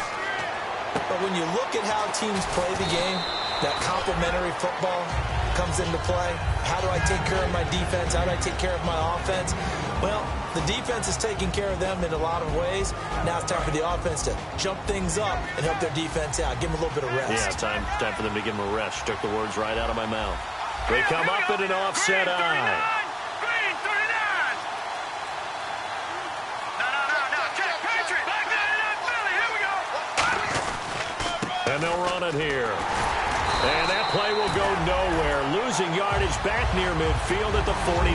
S3: But when you look at how teams play the game, that complementary football comes into play. How do I take care of my defense? How do I take care of my offense? Well, the defense is taking care of them in a lot of ways. Now it's time for the offense to jump things up and help their defense out. Give them a little bit of rest.
S2: Yeah, time for them to give them a rest. Took the words right out of my mouth. They come up at an offset eye.
S4: Green 39. No. Check Patriot. Back that Philly. Here we go.
S2: And they'll run it here. And that play will go nowhere. Losing yardage back near midfield at the 49.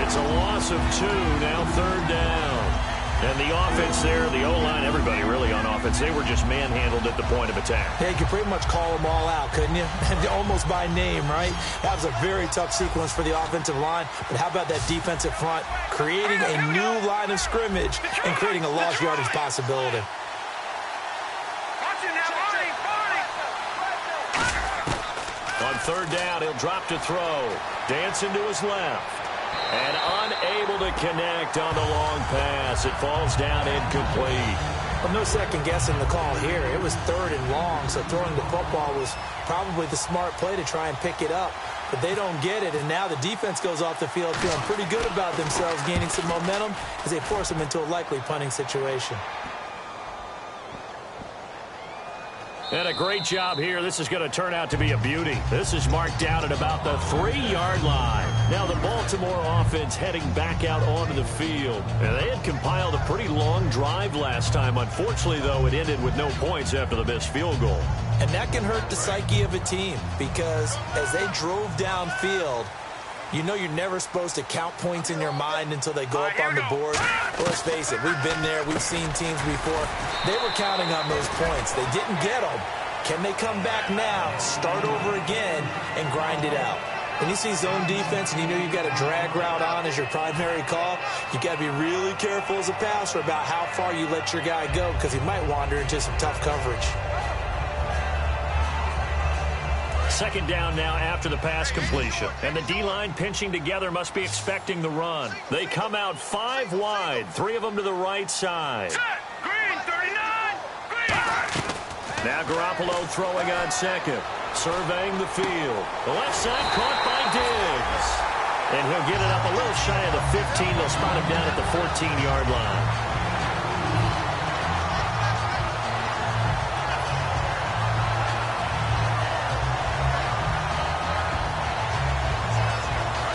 S2: It's a loss of 2, now 3rd down. And the offense there, the O-line, everybody really on offense, they were just manhandled at the point of attack.
S3: Yeah, you could pretty much call them all out, couldn't you? Almost by name, right? That was a very tough sequence for the offensive line. But how about that defensive front creating a new line of scrimmage and creating a lost yardage possibility?
S2: On 3rd down, he'll drop to throw. Dancing to his left. And unable to connect on the long pass. It falls down incomplete.
S3: Well, no second guessing the call here. It was 3rd and long, so throwing the football was probably the smart play to try and pick it up. But they don't get it, and now the defense goes off the field feeling pretty good about themselves, gaining some momentum as they force them into a likely punting situation.
S2: And a great job here. This is going to turn out to be a beauty. This is marked out at about the 3-yard line. Now the Baltimore offense heading back out onto the field. And they had compiled a pretty long drive last time. Unfortunately, though, it ended with no points after the missed field goal.
S3: And that can hurt the psyche of a team because as they drove downfield, you know you're never supposed to count points in your mind until they go up on the board. Well, let's face it, we've been there. We've seen teams before. They were counting on those points. They didn't get them. Can they come back now, start over again, and grind it out? When you see zone defense and you know you've got a drag route on as your primary call, you got to be really careful as a passer about how far you let your guy go because he might wander into some tough coverage.
S2: Second down now after the pass completion. And the D-line pinching together must be expecting the run. They come out 5 wide, 3 of them to the right side.
S4: Set. Green, 39. Green.
S2: Now Garoppolo throwing on second. Surveying the field. The left side caught by Diggs. And he'll get it up a little shy of the 15. They'll spot him down at the 14-yard line.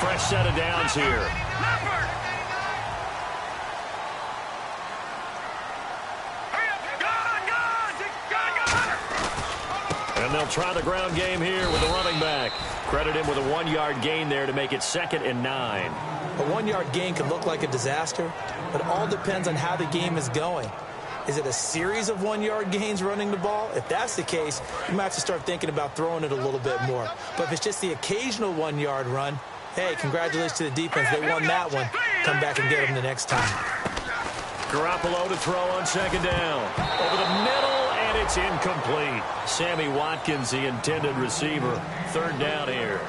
S2: Fresh set of downs here. And they'll try the ground game here with the running back. Credit him with a 1-yard gain there to make it 2nd and 9.
S3: A 1-yard gain can look like a disaster, but it all depends on how the game is going. Is it a series of 1-yard gains running the ball? If that's the case, you might have to start thinking about throwing it a little bit more. But if it's just the occasional 1-yard run, hey, congratulations to the defense. They won that one. Come back and get them the next time.
S2: Garoppolo to throw on 2nd down. Over the middle, and it's incomplete. Sammy Watkins, the intended receiver. 3rd down here.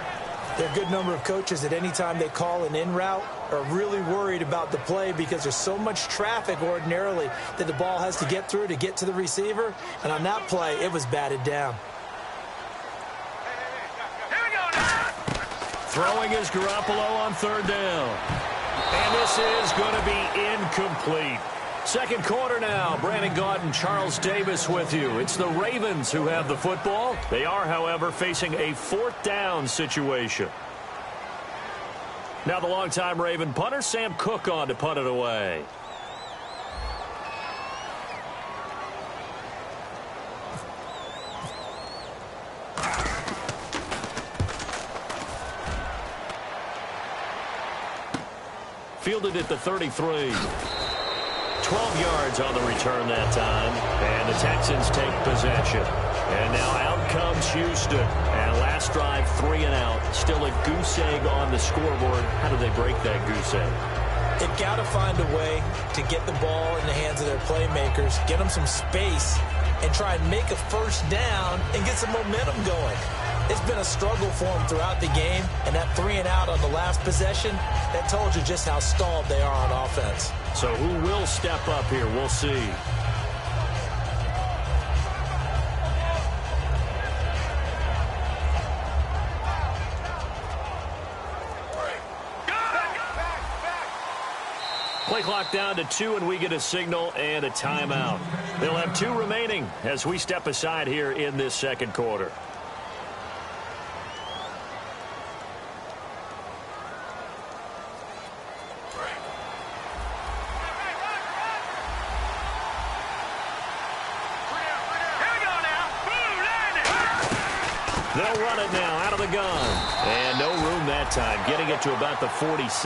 S3: There are a good number of coaches that any time they call an in route are really worried about the play because there's so much traffic ordinarily that the ball has to get through to get to the receiver. And on that play, it was batted down.
S2: Throwing is Garoppolo on 3rd down. And this is going to be incomplete. Second quarter now. Brandon Gaudin and Charles Davis with you. It's the Ravens who have the football. They are, however, facing a 4th down situation. Now the longtime Raven punter, Sam Cook, on to punt it away. Fielded at the 33. 12 yards on the return that time. And the Texans take possession. And now out comes Houston. And last drive, 3 and out. Still a goose egg on the scoreboard. How do they break that goose egg?
S3: They've got to find a way to get the ball in the hands of their playmakers, get them some space, and try and make a first down and get some momentum going. It's been a struggle for them throughout the game, and that 3 and out on the last possession, that told you just how stalled they are on offense.
S2: So who will step up here? We'll see. Play clock down to 2, and we get a signal and a timeout. They'll have 2 remaining as we step aside here in this second quarter. They'll run it now out of the gun. And no room that time, getting it to about the 46.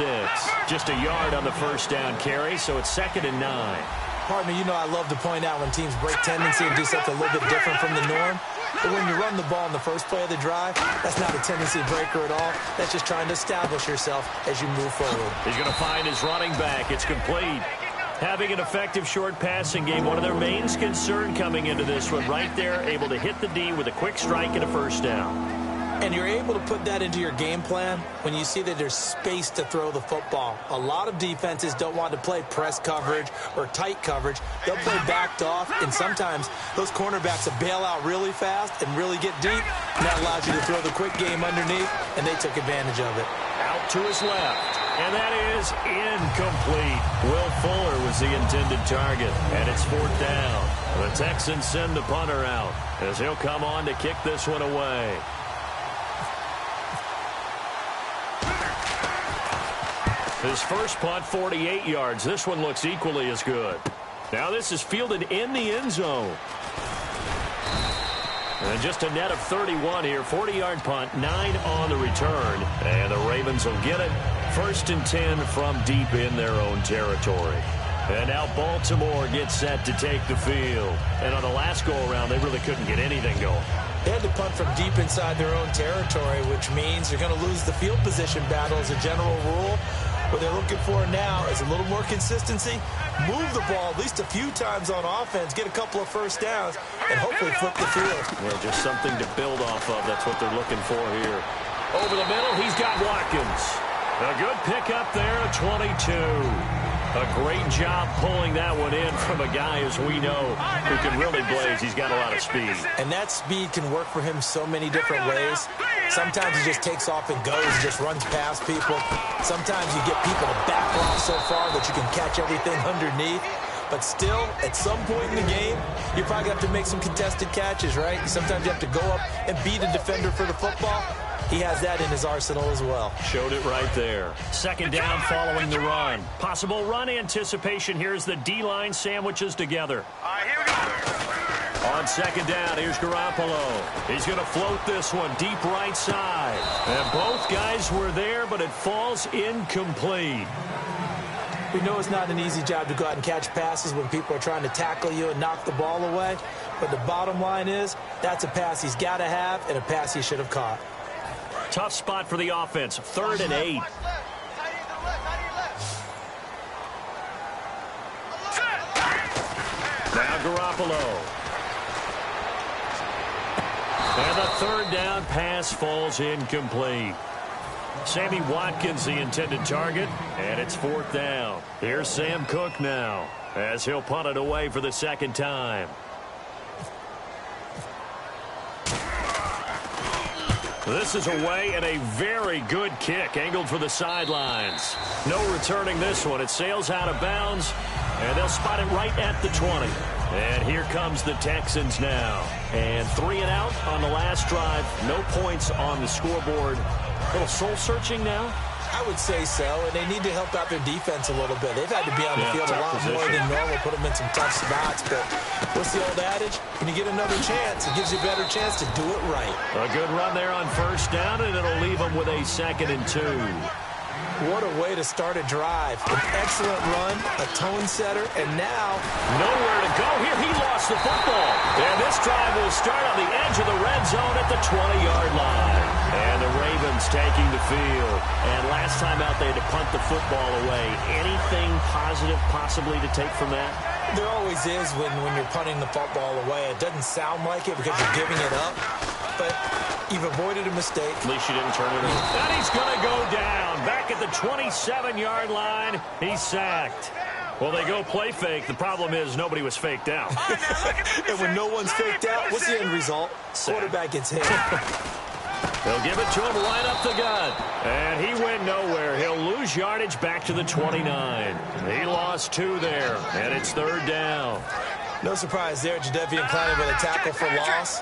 S2: Just a yard on the first down carry, so it's 2nd and 9.
S3: Partner, you know I love to point out when teams break tendency and do something a little bit different from the norm. But when you run the ball in the first play of the drive, that's not a tendency breaker at all. That's just trying to establish yourself as you move forward.
S2: He's going to find his running back. It's complete. Having an effective short passing game, one of their main concern coming into this one, right there, able to hit the D with a quick strike and a first down.
S3: And you're able to put that into your game plan when you see that there's space to throw the football. A lot of defenses don't want to play press coverage or tight coverage. They'll play backed off, and sometimes those cornerbacks will bail out really fast and really get deep, and that allows you to throw the quick game underneath, and they took advantage of it.
S2: Out to his left. And that is incomplete. Will Fuller was the intended target, and it's 4th down. The Texans send the punter out as he'll come on to kick this one away. His first punt, 48 yards. This one looks equally as good. Now this is fielded in the end zone. And just a net of 31 here. 40-yard punt, 9 on the return. And the Ravens will get it. 1st and 10 from deep in their own territory. And now Baltimore gets set to take the field. And on the last go-around, they really couldn't get anything going.
S3: They had to punt from deep inside their own territory, which means you're going to lose the field position battle as a general rule. What they're looking for now is a little more consistency, move the ball at least a few times on offense, get a couple of first downs, and hopefully flip the field.
S2: Well, just something to build off of. That's what they're looking for here. Over the middle, he's got Watkins. A good pickup there at 22. A great job pulling that one in from a guy, as we know, who can really blaze. He's got a lot of speed.
S3: And that speed can work for him so many different ways. Sometimes he just takes off and goes, just runs past people. Sometimes you get people to back off so far that you can catch everything underneath. But still, at some point in the game, you're probably going to have to make some contested catches, right? Sometimes you have to go up and beat a defender for the football. He has that in his arsenal as well.
S2: Showed it right there. Second down following the run. Possible run anticipation. Here's the D-line sandwiches together.
S4: All right, here we go.
S2: On second down, here's Garoppolo. He's going to float this one deep right side. And both guys were there, but it falls incomplete.
S3: We know it's not an easy job to go out and catch passes when people are trying to tackle you and knock the ball away. But the bottom line is, that's a pass he's got to have and a pass he should have caught.
S2: Tough spot for the offense. 3rd and 8. Now Garoppolo. And the 3rd down pass falls incomplete. Sammy Watkins, the intended target, and it's 4th down. Here's Sam Cook now, as he'll punt it away for the 2nd time. This is away and a very good kick angled for the sidelines. No returning this one. It sails out of bounds, and they'll spot it right at the 20. And here comes the Texans now. And 3 and out on the last drive. No points on the scoreboard. A little soul-searching now?
S3: I would say so, and they need to help out their defense a little bit. They've had to be on the field a lot more than normal, put them in some tough spots. But what's the old adage? When you get another chance, it gives you a better chance to do it right.
S2: A good run there on 1st down, and it'll leave them with a 2nd and 2.
S3: What a way to start a drive. An excellent run, a tone setter, and now
S2: nowhere to go. Here he lost the football. And this drive will start on the edge of the red zone at the 20-yard line. And the Ravens taking the field. And last time out, they had to punt the football away. Anything positive possibly to take from that?
S3: There always is when you're punting the football away. It doesn't sound like it because you're giving it up. But you've avoided a mistake.
S2: At least you didn't turn it in. And he's going to go down. Back at the 27-yard line, he's sacked. Well, they go play fake. The problem is nobody was faked out.
S3: And when no one's faked out, what's the end result? Quarterback gets hit.
S2: They'll give it to him right up the gut. And he went nowhere. He'll lose yardage back to the 29. He lost 2 there, and it's 3rd down.
S3: No surprise there, Jadeveon Clowney with a tackle for loss.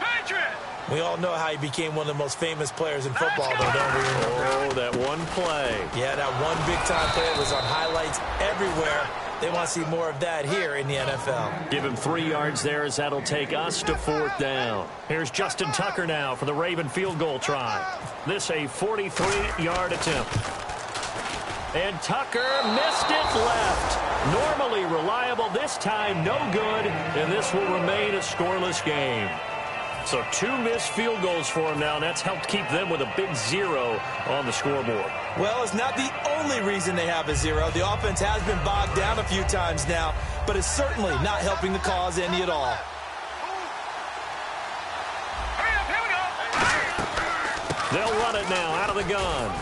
S3: We all know how he became one of the most famous players in football, though, don't we?
S2: Oh, that one play.
S3: Yeah, that one big-time play was on highlights everywhere. They want to see more of that here in the NFL.
S2: Give him 3 yards there as that'll take us to 4th down. Here's Justin Tucker now for the Raven field goal try. This a 43-yard attempt. And Tucker missed it left. Normally reliable, this time no good, and this will remain a scoreless game. So 2 missed field goals for him now, and that's helped keep them with a big 0 on the scoreboard.
S3: Well, it's not the only reason they have a 0. The offense has been bogged down a few times now, but it's certainly not helping the cause any at all.
S2: They'll run it now out of the gun.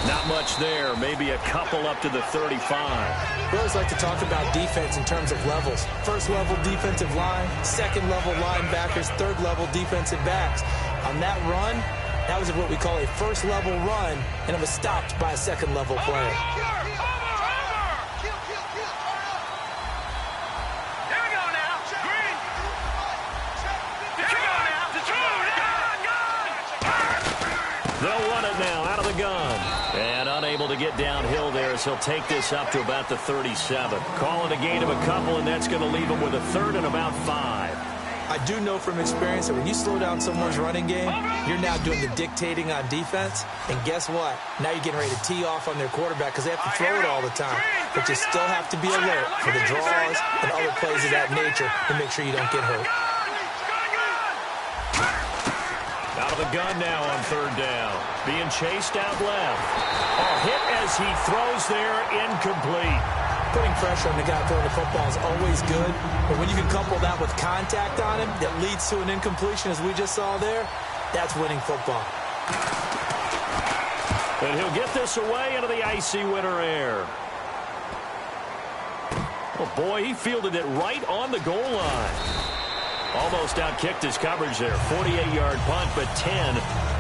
S2: Not much there, maybe a couple up to the 35.
S3: We always like to talk about defense in terms of levels. First level defensive line, second level linebackers, third level defensive backs. On that run, that was what we call a first level run, and it was stopped by a second level play.
S2: They'll run it now out of the gun. And unable to get downhill there as he'll take this up to about the 37. Call it a gain of a couple, and that's going to leave him with a 3rd and about 5.
S3: I do know from experience that when you slow down someone's running game, you're now doing the dictating on defense. And guess what? Now you're getting ready to tee off on their quarterback because they have to throw it all the time. But you still have to be alert for the draws and other plays of that nature to make sure you don't get hurt.
S2: Out of the gun now on third down. Being chased out left. A hit as he throws there, incomplete.
S3: Putting pressure on the guy throwing the football is always good, but when you can couple that with contact on him that leads to an incompletion, as we just saw there, that's winning football.
S2: And he'll get this away into the icy winter air. Oh, boy, he fielded it right on the goal line. Almost outkicked his coverage there. 48-yard punt, but 10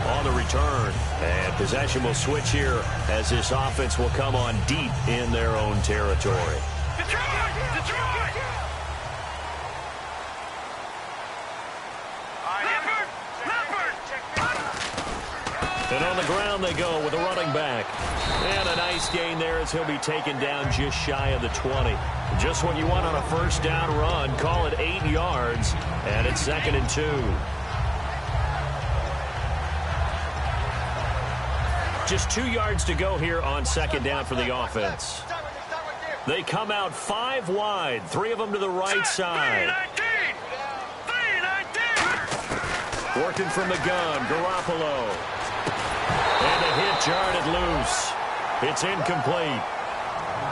S2: on the return. And possession will switch here as this offense will come on deep in their own territory.
S4: Detroit!
S2: And on the ground they go with a running back. And a nice gain there as he'll be taken down just shy of the 20. Just what you want on a first down run. Call it 8 yards. And it's 2nd and 2. Just 2 yards to go here on 2nd down for the offense. They come out 5 wide. 3 of them to the right side. Working from the gun, Garoppolo. And a hit jarred it loose. It's incomplete.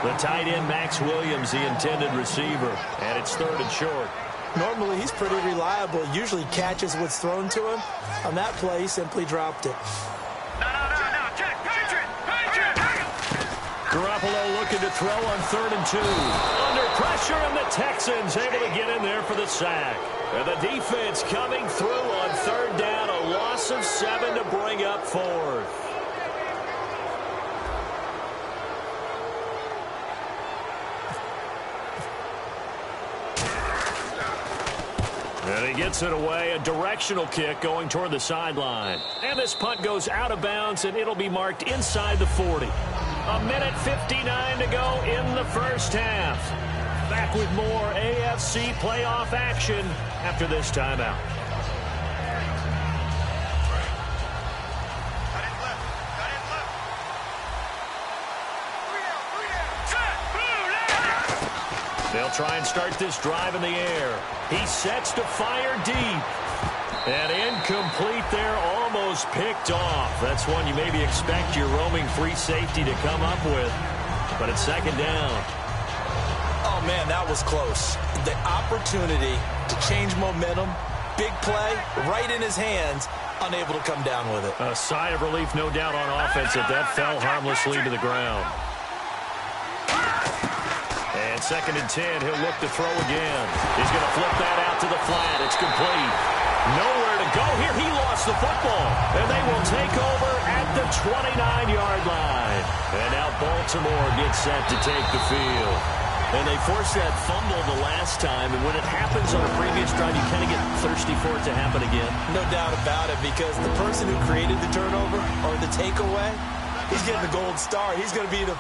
S2: The tight end, Max Williams, the intended receiver. And it's 3rd and short.
S3: Normally, he's pretty reliable. Usually catches what's thrown to him. On that play, he simply dropped it.
S2: Garoppolo looking to throw on 3rd and 2. Under pressure, and the Texans able to get in there for the sack. And the defense coming through on 3rd down. A loss of 7 to bring up 4th. And he gets it away. A directional kick going toward the sideline. And this punt goes out of bounds, and it'll be marked inside the 40. A minute 59 to go in the first half. Back with more AFC playoff action after this timeout. They'll try and start this drive in the air. He sets to fire deep. And incomplete there, almost picked off. That's one you maybe expect your roaming free safety to come up with. But it's 2nd down.
S3: Oh, man, that was close. The opportunity to change momentum, big play, right in his hands, unable to come down with it.
S2: A sigh of relief, no doubt, on offense that fell harmlessly to the ground. And 2nd and 10, he'll look to throw again. He's going to flip that out to the flat. It's complete. Nowhere to go here. He lost the football. And they will take over at the 29-yard line. And now Baltimore gets set to take the field. And they forced that fumble the last time. And when it happens on a previous drive, you kind of get thirsty for it to happen again.
S3: No doubt about it, because the person who created the turnover or the takeaway, he's getting the gold star. He's going to be the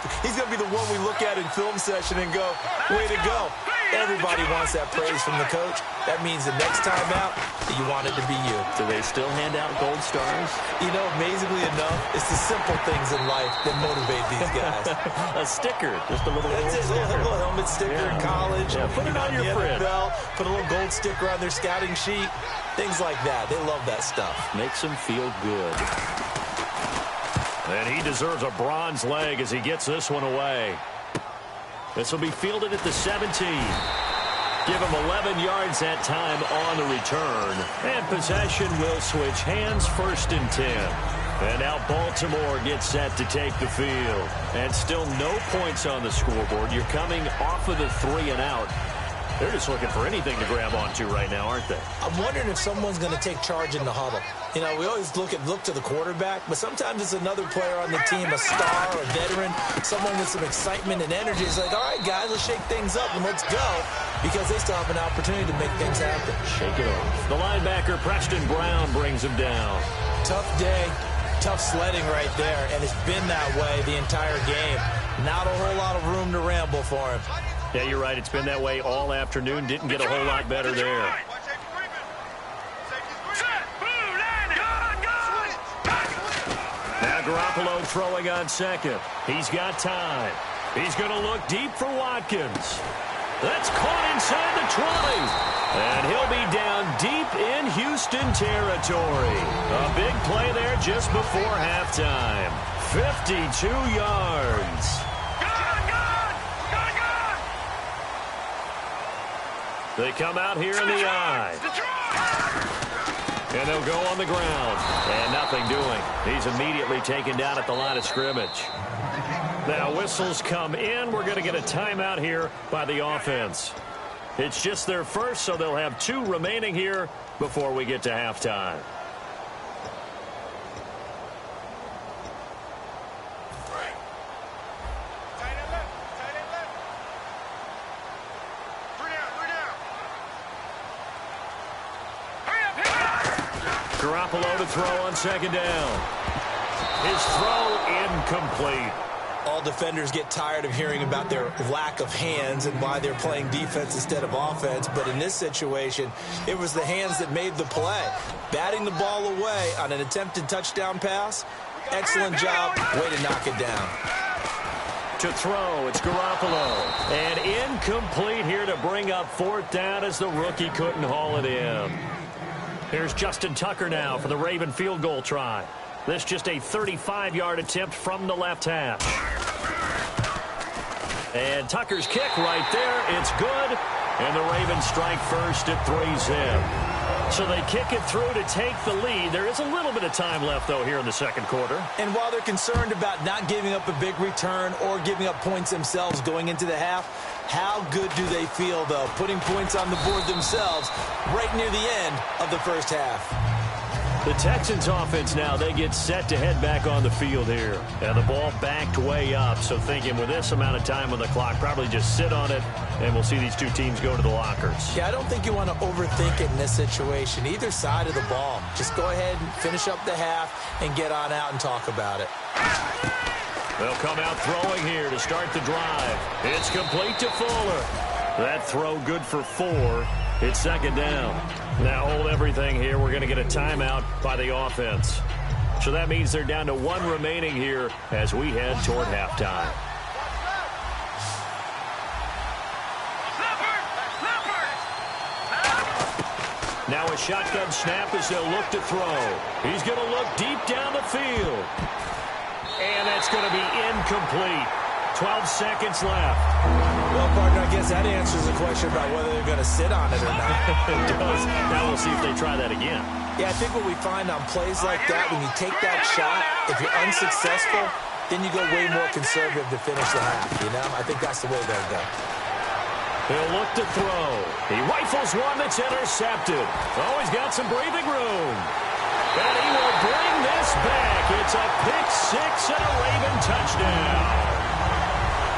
S3: one we look at in film session and go, way to go. Everybody wants that praise from the coach. That means the next time out, you want it to be you.
S2: Do they still hand out gold stars?
S3: You know, amazingly enough, it's the simple things in life that motivate these guys.
S2: A sticker, just a little
S3: That's it,
S2: sticker.
S3: a little helmet sticker in college.
S2: Yeah, put it on your fridge.
S3: Put a little gold sticker on their scouting sheet. Things like that. They love that stuff.
S2: Makes them feel good. And he deserves a bronze leg as he gets this one away. This will be fielded at the 17. Give him 11 yards that time on the return. And possession will switch hands, 1st and 10. And now Baltimore gets set to take the field. And still no points on the scoreboard. You're coming off of the 3 and out. They're just looking for anything to grab onto right now, aren't they?
S3: I'm wondering if someone's going to take charge in the huddle. You know, we always look to the quarterback, but sometimes it's another player on the team, a star, a veteran, someone with some excitement and energy. It's like, all right, guys, let's shake things up and let's go, because they still have an opportunity to make things happen.
S2: Shake it off. The linebacker, Preston Brown, brings him down.
S3: Tough day, tough sledding right there, and it's been that way the entire game. Not a whole lot of room to ramble for him.
S2: Yeah, you're right. It's been that way all afternoon. Didn't get a whole lot better there. Now Garoppolo throwing on 2nd. He's got time. He's going to look deep for Watkins. That's caught inside the 20. And he'll be down deep in Houston territory. A big play there just before halftime. 52 yards. They come out here in the eye. And they'll go on the ground. And nothing doing. He's immediately taken down at the line of scrimmage. Now whistles come in. We're going to get a timeout here by the offense. It's just their first, so they'll have 2 remaining here before we get to halftime. Garoppolo to throw on second down. His throw incomplete.
S3: All defenders get tired of hearing about their lack of hands and why they're playing defense instead of offense. But in this situation, it was the hands that made the play. Batting the ball away on an attempted touchdown pass. Excellent job. Way to knock it down.
S2: To throw, it's Garoppolo. And incomplete here to bring up 4th down as the rookie couldn't haul it in. Here's Justin Tucker now for the Raven field goal try. This just a 35-yard attempt from the left hash. And Tucker's kick right there. It's good. And the Ravens strike first at 3-zip. So they kick it through to take the lead. There is a little bit of time left, though, here in the second quarter.
S3: And while they're concerned about not giving up a big return or giving up points themselves going into the half, how good do they feel, though, putting points on the board themselves right near the end of the first half?
S2: The Texans offense now, they get set to head back on the field here. And the ball backed way up, so thinking with this amount of time on the clock, probably just sit on it, and we'll see these 2 teams go to the lockers.
S3: Yeah, I don't think you want to overthink it in this situation, either side of the ball. Just go ahead and finish up the half and get on out and talk about it.
S2: They'll come out throwing here to start the drive. It's complete to Fuller. That throw good for 4. It's second down. Now hold everything here. We're going to get a timeout by the offense. So that means they're down to 1 remaining here as we head toward halftime. Now a shotgun snap as they'll look to throw. He's going to look deep down the field. And that's going to be incomplete. 12 seconds left.
S3: Well, partner, I guess that answers the question about whether they're going to sit on it or not.
S2: It does. Now we'll see if they try that again.
S3: Yeah, I think what we find on plays like that, when you take that shot, if you're unsuccessful, then you go way more conservative to finish the half, you know? I think that's the way they'll go.
S2: He'll look to throw. He rifles one that's intercepted. Oh, he's got some breathing room. And he will bring this back. It's a pick 6 and a Raven touchdown.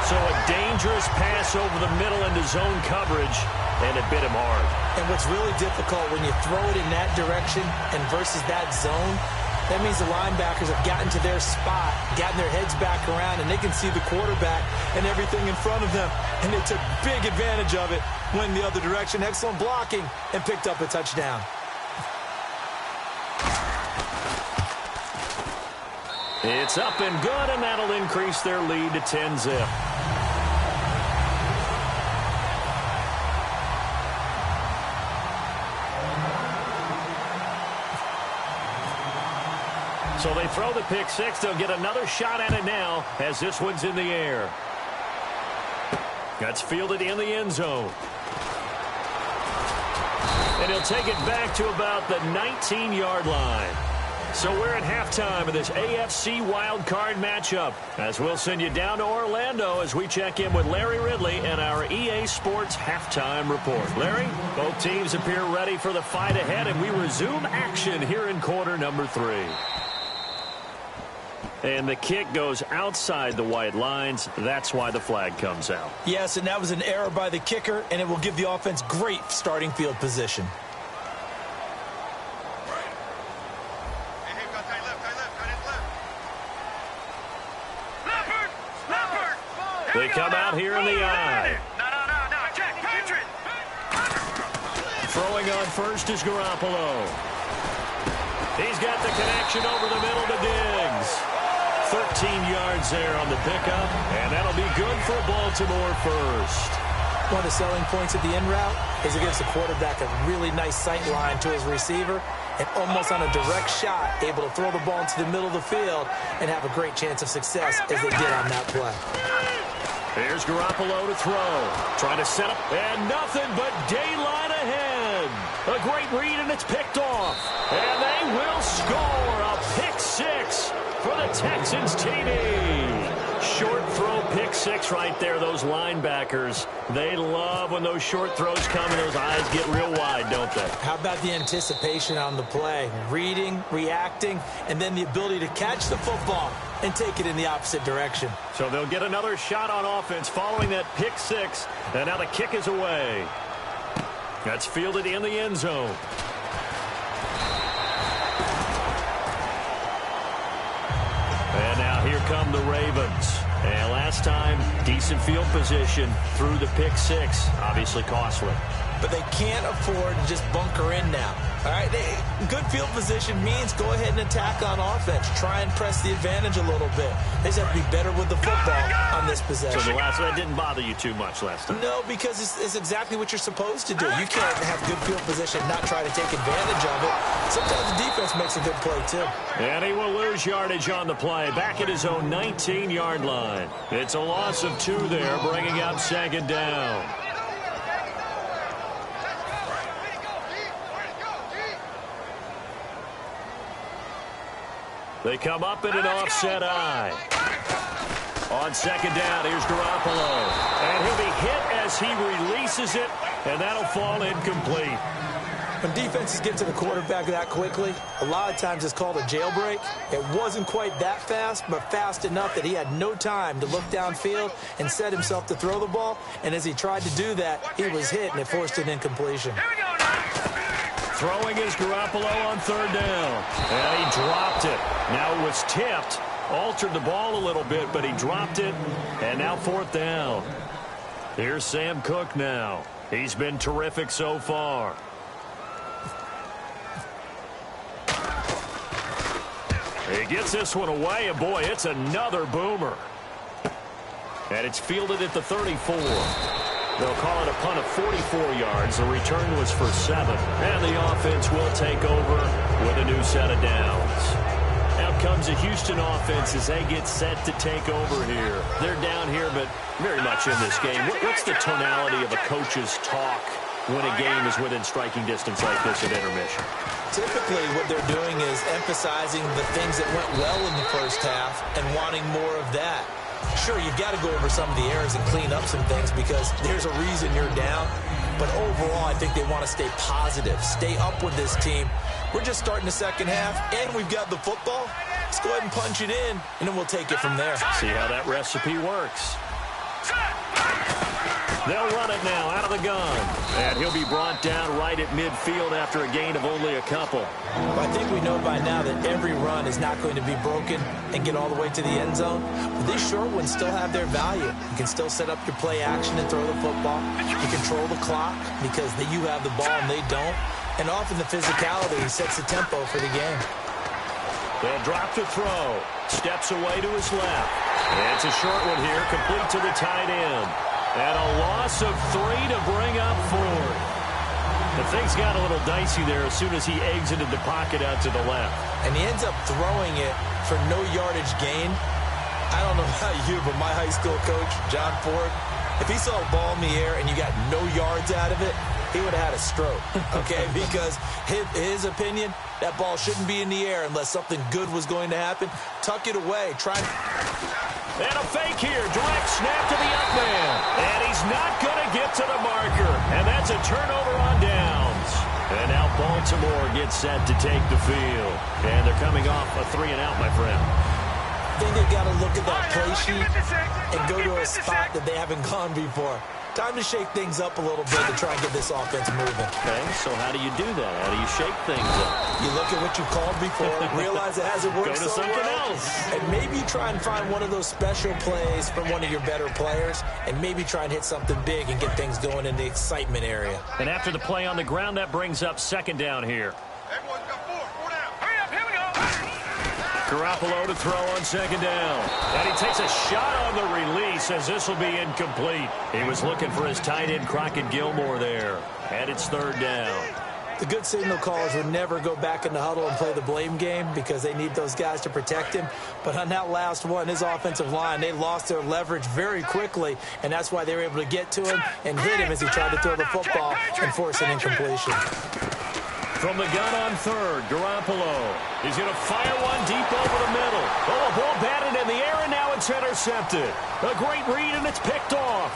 S2: So a dangerous pass over the middle into zone coverage, and it bit him hard.
S3: And what's really difficult when you throw it in that direction and versus that zone, that means the linebackers have gotten to their spot, gotten their heads back around, and they can see the quarterback and everything in front of them. And they took big advantage of it, went the other direction. Excellent blocking, and picked up a touchdown.
S2: It's up and good, and that'll increase their lead to 10-zip. So they throw the pick 6. They'll get another shot at it now as this one's in the air. That's fielded in the end zone. And he'll take it back to about the 19-yard line. So we're at halftime of this AFC wildcard matchup, as we'll send you down to Orlando as we check in with Larry Ridley and our EA Sports halftime report. Larry, both teams appear ready for the fight ahead, and we resume action here in quarter number 3. And the kick goes outside the white lines. That's why the flag comes out.
S3: Yes, and that was an error by the kicker, and it will give the offense great starting field position.
S2: They come out here in the eye. Throwing on first is Garoppolo. He's got the connection over the middle to Diggs. 13 yards there on the pickup, and that'll be good for Baltimore first.
S3: One of the selling points of the in route is it gives the quarterback a really nice sight line to his receiver and almost on a direct shot able to throw the ball into the middle of the field and have a great chance of success as they did on that play.
S2: Here's Garoppolo to throw. Trying to set up, and nothing but daylight ahead. A great read, and it's picked off. And they will score a pick six for the Texans TD. Short throw pick six right there. Those linebackers, they love when those short throws come and those eyes get real wide, don't they?
S3: How about the anticipation on the play? Reading, reacting, and then the ability to catch the football and take it in the opposite direction.
S2: So they'll get another shot on offense following that pick six. And now the kick is away. That's fielded in the end zone. And now here come the Ravens. And last time, decent field position through the pick six. Obviously costly.
S3: But they can't afford to just bunker in now. All right, good field position means go ahead and attack on offense. Try and press the advantage a little bit. They just have to be better with the football on this possession.
S2: So that didn't bother you too much last time?
S3: No, because it's exactly what you're supposed to do. You can't have good field position and not try to take advantage of it. Sometimes the defense makes a good play, too.
S2: And he will lose yardage on the play. Back at his own 19-yard line. It's a loss of 2 there, bringing up second down. They come up in an offset eye. On second down, here's Garoppolo. And he'll be hit as he releases it, and that'll fall incomplete.
S3: When defenses get to the quarterback that quickly, a lot of times it's called a jailbreak. It wasn't quite that fast, but fast enough that he had no time to look downfield and set himself to throw the ball. And as he tried to do that, he was hit, and it forced an incompletion.
S2: Throwing is Garoppolo on third down. And he dropped it. Now it was tipped. Altered the ball a little bit, but he dropped it. And now fourth down. Here's Sam Cook now. He's been terrific so far. He gets this one away, and boy, it's another boomer. And it's fielded at the 34. They'll call it a punt of 44 yards. The return was for 7. And the offense will take over with a new set of downs. Out comes the Houston offense as they get set to take over here. They're down here, but very much in this game. What's the tonality of a coach's talk when a game is within striking distance like this at intermission?
S3: Typically, what they're doing is emphasizing the things that went well in the first half and wanting more of that. Sure, you've got to go over some of the errors and clean up some things because there's a reason you're down. But overall, I think they want to stay positive, stay up with this team. We're just starting the second half, and we've got the football. Let's go ahead and punch it in, and then we'll take it from there.
S2: See how that recipe works. They'll run it now out of the gun. And he'll be brought down right at midfield after a gain of only a couple.
S3: Well, I think we know by now that every run is not going to be broken and get all the way to the end zone. But these short ones still have their value. You can still set up your play action and throw the football. You control the clock because you have the ball and they don't. And often the physicality sets the tempo for the game.
S2: They'll drop to throw. Steps away to his left. And it's a short one here, complete to the tight end. And a loss of 3 to bring up 4. The things got a little dicey there as soon as he exited the pocket out to the left.
S3: And he ends up throwing it for no yardage gain. I don't know about you, but my high school coach, John Ford, if he saw a ball in the air and you got no yards out of it, he would have had a stroke, okay? Because his opinion, that ball shouldn't be in the air unless something good was going to happen. Tuck it away.
S2: And a fake here. Direct snap to the up man. And he's not going to get to the marker. And that's a turnover on downs. And now Baltimore gets set to take the field. And they're coming off a 3-and-out, my friend.
S3: I think they've got to look at that play sheet and go to a spot that they haven't gone before. Time to shake things up a little bit to try and get this offense moving.
S2: Okay, so how do you do that? How do you shake things up?
S3: You look at what you called before, realize it hasn't worked
S2: so well. Go to something else.
S3: And maybe you try and find one of those special plays from one of your better players, and maybe try and hit something big and get things going in the excitement area.
S2: And after the play on the ground, that brings up second down here.
S4: Everyone's got 4 down. Hurry up, here we go.
S2: Garoppolo to throw on second down. And he takes a shot on the release as this will be incomplete. He was looking for his tight end, Crockett Gilmore, there. And it's third down.
S3: The good signal callers would never go back in the huddle and play the blame game because they need those guys to protect him. But on that last one, his offensive line, they lost their leverage very quickly, and that's why they were able to get to him and hit him as he tried to throw the football and force an incompletion.
S2: From the gun on third, Garoppolo. He's going to fire one deep over the middle. Oh, a ball batted in the air, and now it's intercepted. A great read, and it's picked off.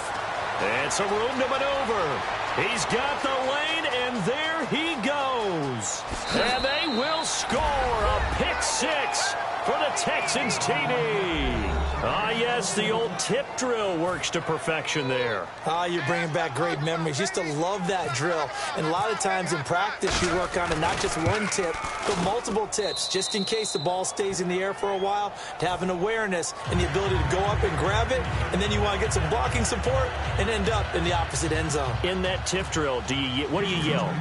S2: And some room to maneuver. He's got the lane, and there he goes. And they will score a pick six for the Texans TD. Ah, yes, the old tip drill works to perfection there.
S3: Ah, you're bringing back great memories. Used to love that drill. And a lot of times in practice, you work on it, not just one tip, but multiple tips, just in case the ball stays in the air for a while, to have an awareness and the ability to go up and grab it, and then you want to get some blocking support and end up in the opposite end zone.
S2: In that tip drill, what do you yell?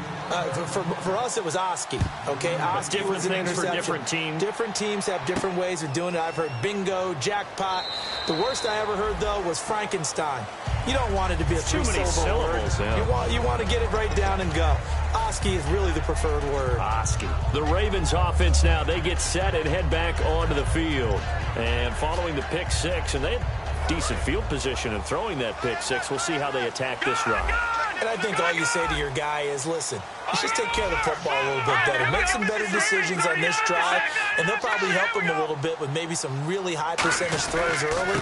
S3: For us, it was Oski. Okay, Oski was an interception.
S2: For different teams.
S3: Different teams have different ways of doing it. I've heard bingo, jackpot. The worst I ever heard, though, was Frankenstein. You don't want it to be a three-syllable word. Yeah. You want to get it right down and go. Oski is really the preferred word.
S2: Oski. The Ravens offense now, they get set and head back onto the field. And following the pick six, and they had decent field position in throwing that pick six. We'll see how they attack this run.
S3: And I think all you say to your guy is, listen, let's just take care of the football a little bit better. Make some better decisions on this drive, and they'll probably help him a little bit with maybe some really high percentage throws early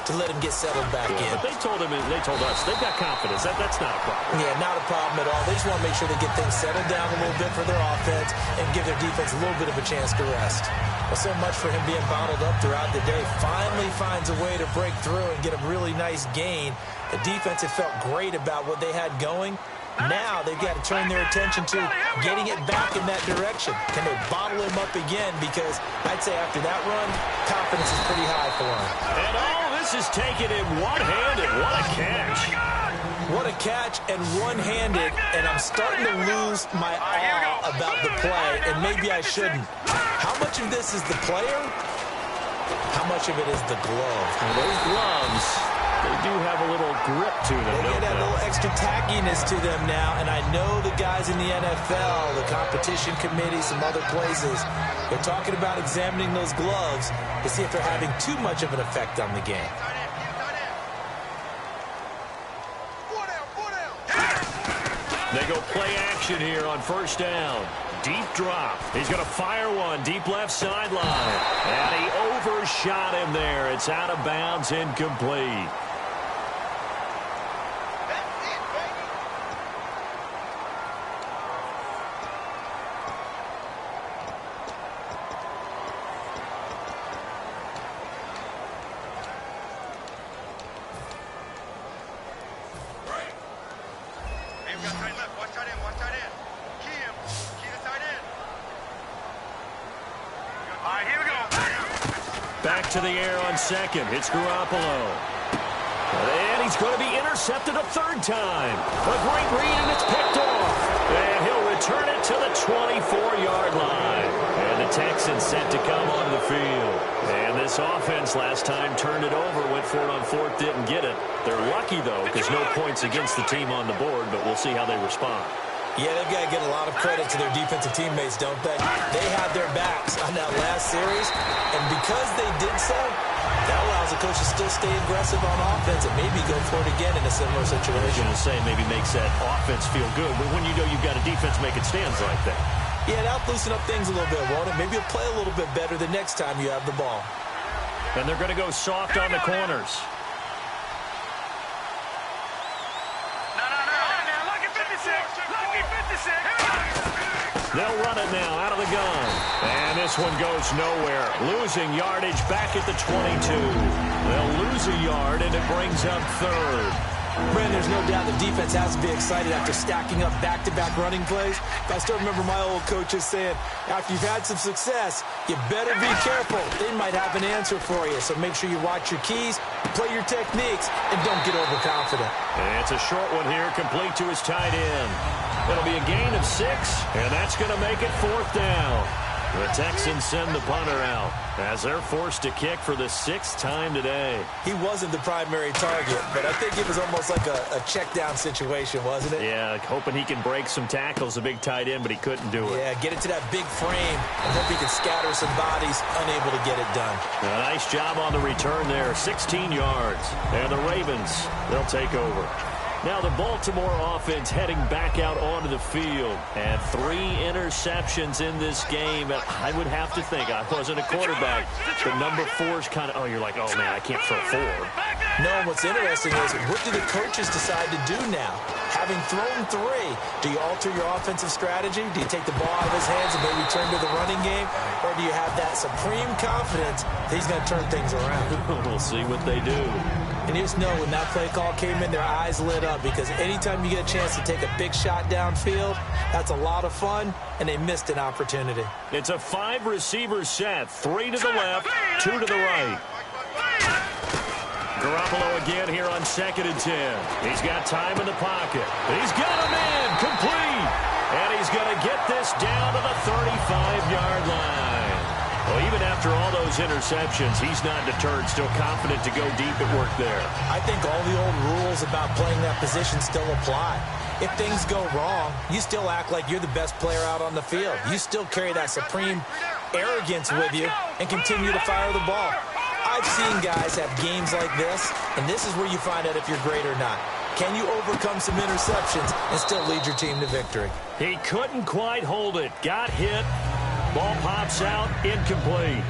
S3: to let him get settled back in.
S2: But they told us, they've got confidence. That's not a problem.
S3: Yeah, not a problem at all. They just want to make sure they get things settled down a little bit for their offense and give their defense a little bit of a chance to rest. Well, so much for him being bottled up throughout the day. Finally finds a way to break through and get a really nice gain. The defense had felt great about what they had going. Now they've got to turn their attention to getting it back in that direction. Can they bottle him up again? Because I'd say after that run, confidence is pretty high for him.
S2: And all this is taken in one-handed. What a catch.
S3: What a catch and one-handed, and I'm starting to lose my awe about the play, and maybe I shouldn't. How much of this is the player? How much of it is the glove?
S2: Well, those gloves, they do have a little grip to them.
S3: They get a little extra tackiness to them now, and I know the guys in the NFL, the competition committee, some other places, they're talking about examining those gloves to see if they're having too much of an effect on the game.
S2: They go play action here on first down. Deep drop. He's going to fire one deep left sideline. And he overshot him there. It's out of bounds, incomplete. Back to the air on second. It's Garoppolo. And he's going to be intercepted a third time. A great read, and it's picked off. And he'll return it to the 24-yard line. And the Texans set to come onto the field. And this offense last time turned it over, went for it on fourth, didn't get it. They're lucky, though, because no points against the team on the board, but we'll see how they respond.
S3: Yeah, they've got to give a lot of credit to their defensive teammates, don't they? They had their backs on that last series, and because they did so, that allows the coach to still stay aggressive on offense and maybe go for it again in a similar situation.
S2: I was going to say maybe makes that offense feel good, but when you know you've got a defense making stands like that.
S3: Yeah, that'll loosen up things a little bit, won't it? Maybe you'll play a little bit better the next time you have the ball.
S2: And they're going to go soft on the corners. They'll run it now out of the gun. And this one goes nowhere. Losing yardage back at the 22. They'll lose a yard, and it brings up third.
S3: Brandon, there's no doubt the defense has to be excited after stacking up back-to-back running plays. But I still remember my old coaches saying, after you've had some success, you better be careful. They might have an answer for you. So make sure you watch your keys, play your techniques, and don't get overconfident.
S2: And it's a short one here, complete to his tight end. It'll be a gain of 6, and that's going to make it fourth down. The Texans send the punter out as they're forced to kick for the 6th time today.
S3: He wasn't the primary target, but I think it was almost like a check down situation, wasn't it?
S2: Yeah, hoping he can break some tackles, a big tight end, but he couldn't do it.
S3: Yeah, get it to that big frame and hope he can scatter some bodies, unable to get it done.
S2: A nice job on the return there, 16 yards. And the Ravens, they'll take over. Now the Baltimore offense heading back out onto the field. And 3 interceptions in this game. I would have to think, I wasn't a quarterback, the number 4's kind of, you're like, oh, man, I can't throw 4.
S3: No, what's interesting is, what do the coaches decide to do now? Having thrown 3, do you alter your offensive strategy? Do you take the ball out of his hands and maybe turn to the running game? Or do you have that supreme confidence that he's going to turn things around?
S2: We'll see what they do.
S3: And you just know when that play call came in, their eyes lit up, because anytime you get a chance to take a big shot downfield, that's a lot of fun, and they missed an opportunity.
S2: It's a 5-receiver set, 3 to the left, 2 to the right. Garoppolo again here on 2nd and 10. He's got time in the pocket. He's got him in, complete. And he's going to get this down to the 35-yard line. Well, even after all those interceptions, he's not deterred, still confident to go deep at work there.
S3: I think all the old rules about playing that position still apply. If things go wrong, you still act like you're the best player out on the field. You still carry that supreme arrogance with you and continue to fire the ball. I've seen guys have games like this, and this is where you find out if you're great or not. Can you overcome some interceptions and still lead your team to victory?
S2: He couldn't quite hold it. Got hit. Ball pops out, incomplete.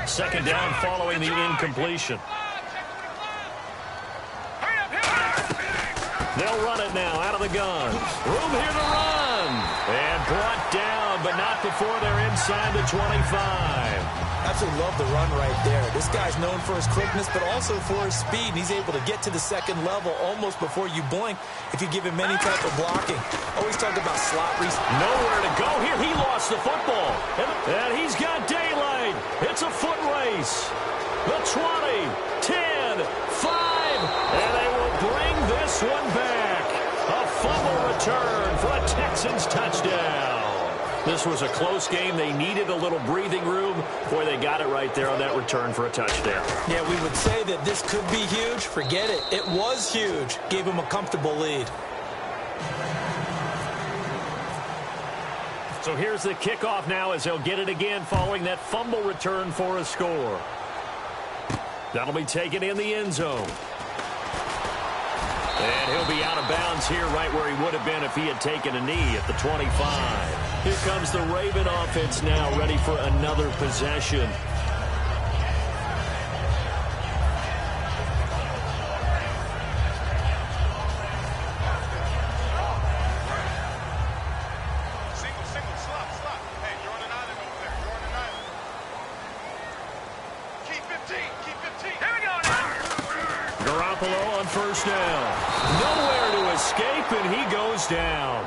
S2: 2nd down following the incompletion. They'll run it now out of the gun. Room here to run. And brought down, but not before they're inside the 25.
S3: Absolutely love the run right there. This guy's known for his quickness, but also for his speed. And he's able to get to the 2nd level almost before you blink if you give him any type of blocking. Always talk about slot reads.
S2: Nowhere to go here. He lost the football. And he's got daylight. It's a foot race. The 20, 10, 5. And they will bring this one back. A fumble return for a Texans touchdown. This was a close game. They needed a little breathing room. Boy, they got it right there on that return for a touchdown.
S3: Yeah, we would say that this could be huge. Forget it. It was huge. Gave him a comfortable lead.
S2: So here's the kickoff now as they'll get it again following that fumble return for a score. That'll be taken in the end zone. And he'll be out of bounds here right where he would have been if he had taken a knee at the 25. Here comes the Raven offense now, ready for another possession.
S4: Single, slot. Hey, you're on an island over there. You're on an island. Keep 15. Here we go now.
S2: Garoppolo on 1st down. Nowhere to escape, and he goes down.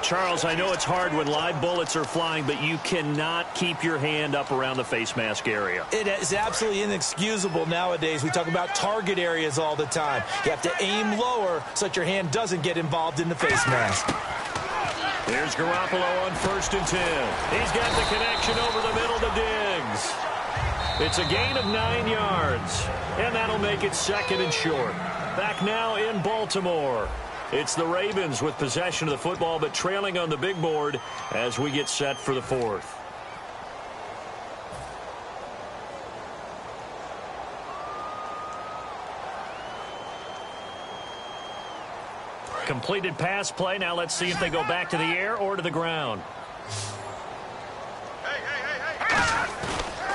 S2: Charles, I know it's hard when live bullets are flying, but you cannot keep your hand up around the face mask area.
S3: It is absolutely inexcusable nowadays. We talk about target areas all the time. You have to aim lower so that your hand doesn't get involved in the face mask.
S2: Here's Garoppolo on 1st and 10. He's got the connection over the middle to Diggs. It's a gain of 9 yards, and that'll make it 2nd and short. Back now in Baltimore. It's the Ravens with possession of the football, but trailing on the big board as we get set for the 4th. Completed pass play. Now let's see if they go back to the air or to the ground.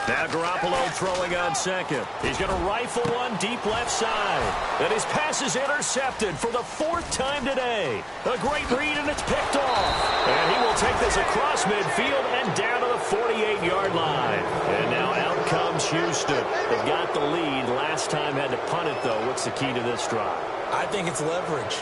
S2: Now Garoppolo throwing on 2nd. He's going to rifle one deep left side. And his pass is intercepted for the 4th time today. A great read, and it's picked off. And he will take this across midfield and down to the 48-yard line. And now out comes Houston. They've got the lead. Last time had to punt it, though. What's the key to this drive?
S3: I think it's leverage.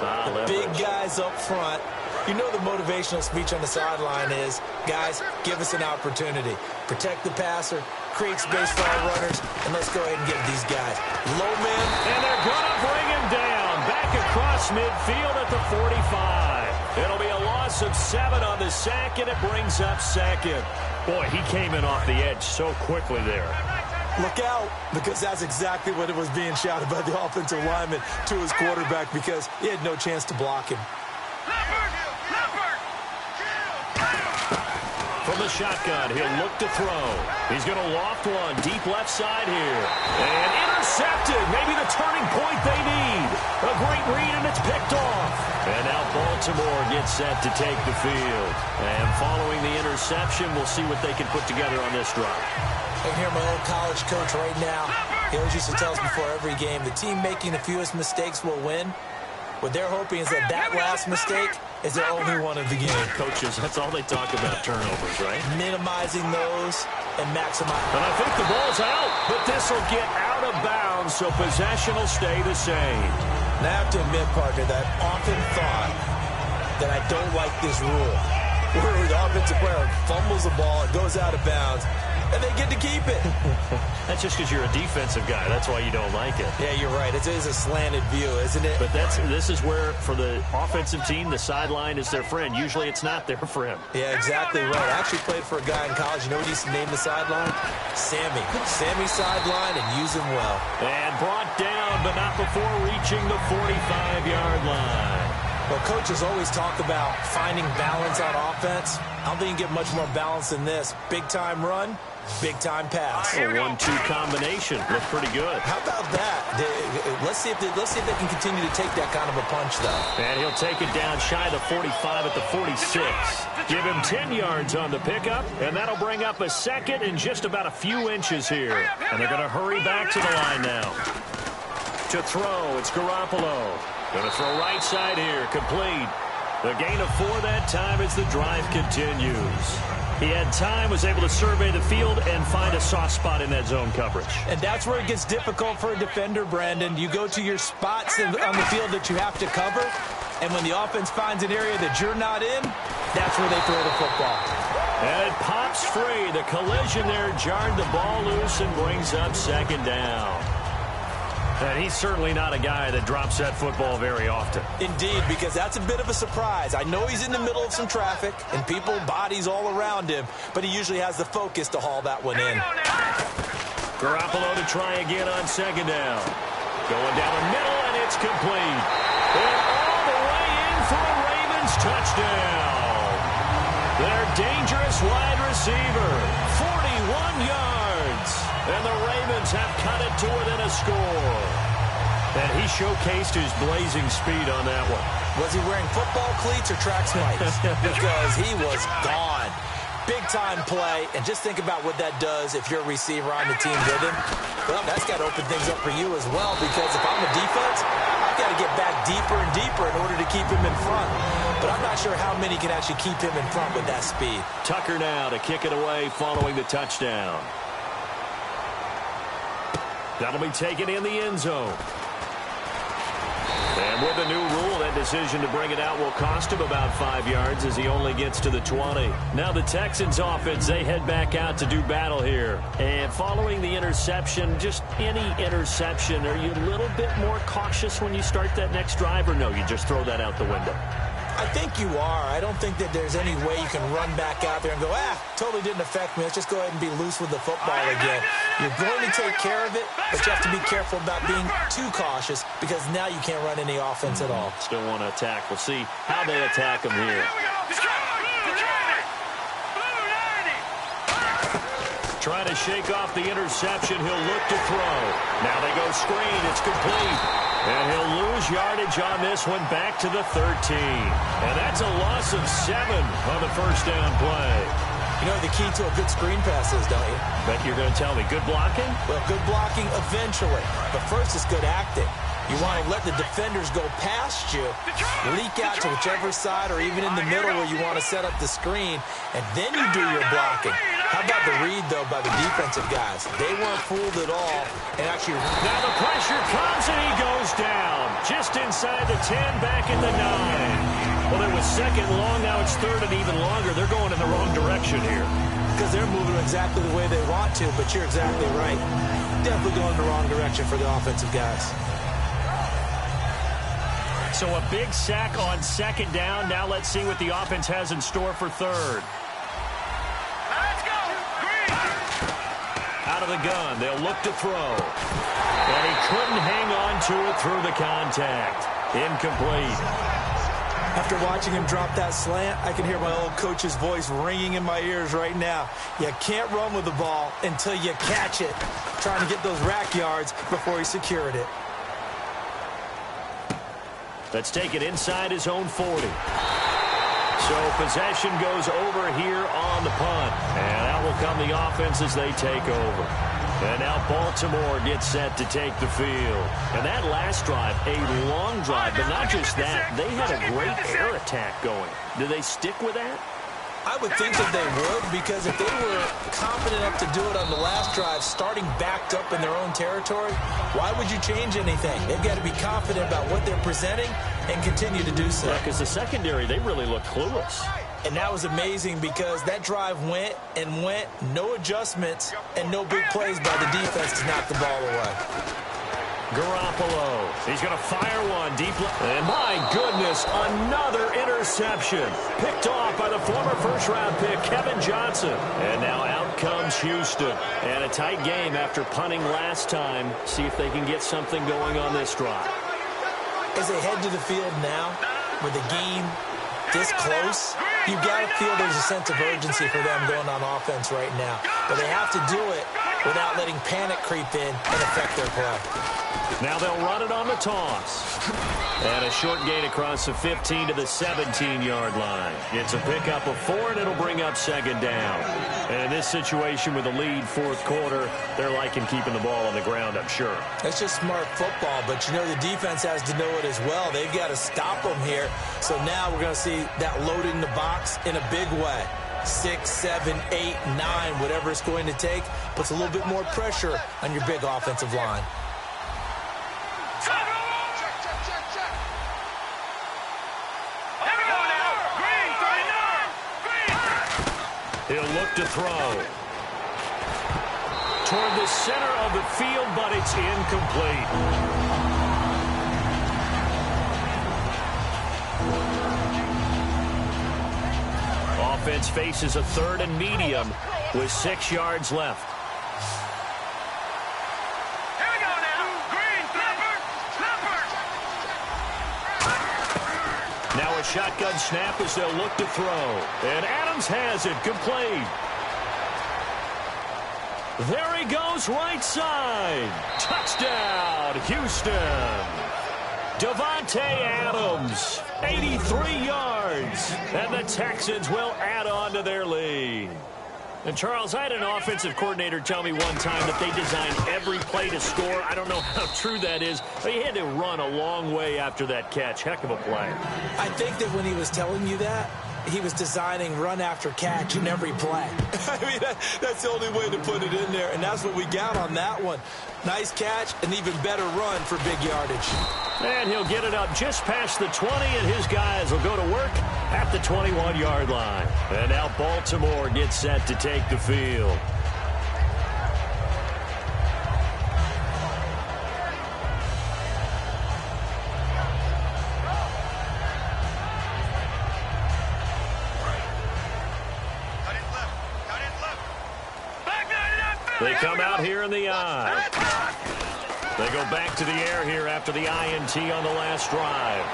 S3: Big guys up front. You know the motivational speech on the sideline is, guys, give us an opportunity. Protect the passer, create space for our runners, and let's go ahead and give these guys low man.
S2: And they're going to bring him down. Back across midfield at the 45. It'll be a loss of 7 on the sack, and it brings up second. Boy, he came in off the edge so quickly there.
S3: Look out, because that's exactly what it was being shouted by the offensive lineman to his quarterback, because he had no chance to block him.
S2: From the shotgun, he'll look to throw. He's going to loft one deep left side here. And intercepted. Maybe the turning point they need. A great read, and it's picked off. And now Baltimore gets set to take the field. And following the interception, we'll see what they can put together on this drive.
S3: I can hear my old college coach right now. He always used to tell us before every game, the team making the fewest mistakes will win. What they're hoping is that last mistake is their only one of the game.
S2: Coaches, that's all they talk about, turnovers, right?
S3: Minimizing those and maximizing.
S2: And I think the ball's out, but this will get out of bounds, so possession will stay the same.
S3: And I have to admit, partner, that I've often thought that I don't like this rule, where the offensive player fumbles the ball, it goes out of bounds, and they get to keep it.
S2: That's just because you're a defensive guy. That's why you don't like it.
S3: Yeah, you're right. It is a slanted view, isn't it?
S2: But this is where, for the offensive team, the sideline is their friend. Usually it's not their friend.
S3: Yeah, exactly right. I actually played for a guy in college. You know what he used to name the sideline? Sammy. Sammy's sideline, and use him well.
S2: And brought down, but not before reaching the 45-yard line.
S3: Well, coaches always talk about finding balance on offense. I don't think you get much more balance than this. Big-time run, big-time pass.
S2: A 1-2 combination. Looked pretty good.
S3: How about that? Let's see if they can continue to take that kind of a punch, though.
S2: And he'll take it down shy of the 45 at the 46. Give him 10 yards on the pickup, and that'll bring up a second in just about a few inches here. And they're going to hurry back to the line now. To throw, it's Garoppolo. Going to throw right side here, complete. The gain of 4 that time as the drive continues. He had time, was able to survey the field and find a soft spot in that zone coverage.
S3: And that's where it gets difficult for a defender, Brandon. You go to your spots on the field that you have to cover, and when the offense finds an area that you're not in, that's where they throw the football.
S2: And it pops free. The collision there jarred the ball loose and brings up second down. And he's certainly not a guy that drops that football very often.
S3: Indeed, because that's a bit of a surprise. I know he's in the middle of some traffic and people, bodies all around him, but he usually has the focus to haul that one in.
S2: Garoppolo to try again on second down. Going down the middle, and it's complete. And all the way in for a Ravens touchdown. Their dangerous wide receiver, 41 yards. And the Ravens have cut it to within a score. And he showcased his blazing speed on that one.
S3: Was he wearing football cleats or track spikes? Because he was gone. Big-time play. And just think about what that does if you're a receiver on the team with him. Well, that's got to open things up for you as well, because if I'm a defense, I've got to get back deeper and deeper in order to keep him in front. But I'm not sure how many can actually keep him in front with that speed.
S2: Tucker now to kick it away following the touchdown. That'll be taken in the end zone. And with the new rule, that decision to bring it out will cost him about 5 yards as he only gets to the 20. Now the Texans offense, they head back out to do battle here. And following the interception, just any interception, are you a little bit more cautious when you start that next drive, or no, you just throw that out the window?
S3: I think you are. I don't think that there's any way you can run back out there and go, totally didn't affect me. Let's just go ahead and be loose with the football again. You're going to take care of it, but you have to be careful about being too cautious, because now you can't run any offense at all.
S2: Still want to attack. We'll see how they attack him here. Trying to shake off the interception. He'll look to throw. Now they go screen. It's complete. And he'll lose yardage on this one, back to the 13. And that's a loss of 7 on the first down play.
S3: You know the key to a good screen pass is, don't you?
S2: Bet you're going to tell me. Good blocking?
S3: Well, good blocking eventually. But first it's good acting. You want to let the defenders go past you, leak out to whichever side or even in the middle where you want to set up the screen, and then you do your blocking. How about the read, though, by the defensive guys? They weren't fooled at all. And actually,
S2: now the pressure comes, and he goes down. Just inside the 10, back in the 9. Well, it was second long. Now it's third and even longer. They're going in the wrong direction here.
S3: Because they're moving exactly the way they want to, but you're exactly right. Definitely going in the wrong direction for the offensive guys.
S2: So a big sack on second down. Now let's see what the offense has in store for third.
S4: Let's go. Green.
S2: Out of the gun, they'll look to throw. And he couldn't hang on to it through the contact. Incomplete.
S3: After watching him drop that slant, I can hear my old coach's voice ringing in my ears right now. You can't run with the ball until you catch it. Trying to get those rack yards before he secured it.
S2: Let's take it inside his own 40. So possession goes over here on the punt. And out will come the offense as they take over. And now Baltimore gets set to take the field. And that last drive, a long drive, but not just that. They had a great air attack going. Do they stick with that?
S3: I would think that they would, because if they were confident enough to do it on the last drive, starting backed up in their own territory, why would you change anything? They've got to be confident about what they're presenting and continue to do so.
S2: Yeah, because the secondary, they really looked clueless.
S3: And that was amazing because that drive went and went, no adjustments, and no big plays by the defense to knock the ball away.
S2: Garoppolo, he's going to fire one deep left. And my goodness, another interception. Picked off by the former first-round pick, Kevin Johnson. And now out comes Houston. And a tight game after punting last time. See if they can get something going on this drive.
S3: As they head to the field now, with the game this close, you've got to feel there's a sense of urgency for them going on offense right now. But they have to do it without letting panic creep in and affect their play.
S2: Now they'll run it on the toss. And a short gain across the 15 to the 17-yard line. It's a pickup of 4, and it'll bring up second down. And in this situation with a lead fourth quarter, they're liking keeping the ball on the ground, I'm sure.
S3: That's just smart football, but you know the defense has to know it as well. They've got to stop them here. So now we're going to see that loading the box in a big way. 6, 7, 8, 9, whatever it's going to take, puts a little bit more pressure on your big offensive line.
S2: He'll look to throw. Toward the center of the field, but it's incomplete. Offense faces a 3rd and medium with 6 yards left.
S4: Here we go now. Green,
S2: Now a shotgun snap as they'll look to throw. And Adams has it complete. There he goes, right side. Touchdown, Houston. Devontae Adams, 83 yards. And the Texans will add on to their lead. And, Charles, I had an offensive coordinator tell me one time that they designed every play to score. I don't know how true that is, but he had to run a long way after that catch. Heck of a play.
S3: I think that when he was telling you that, he was designing run after catch in every play. I mean, that's the only way to put it in there, and that's what we got on that one. Nice catch, an even better run for big yardage.
S2: And he'll get it up just past the 20, and his guys will go to work at the 21-yard line. And now Baltimore gets set to take the field. They come out here in the eye. They go back to the air here after the INT on the last drive.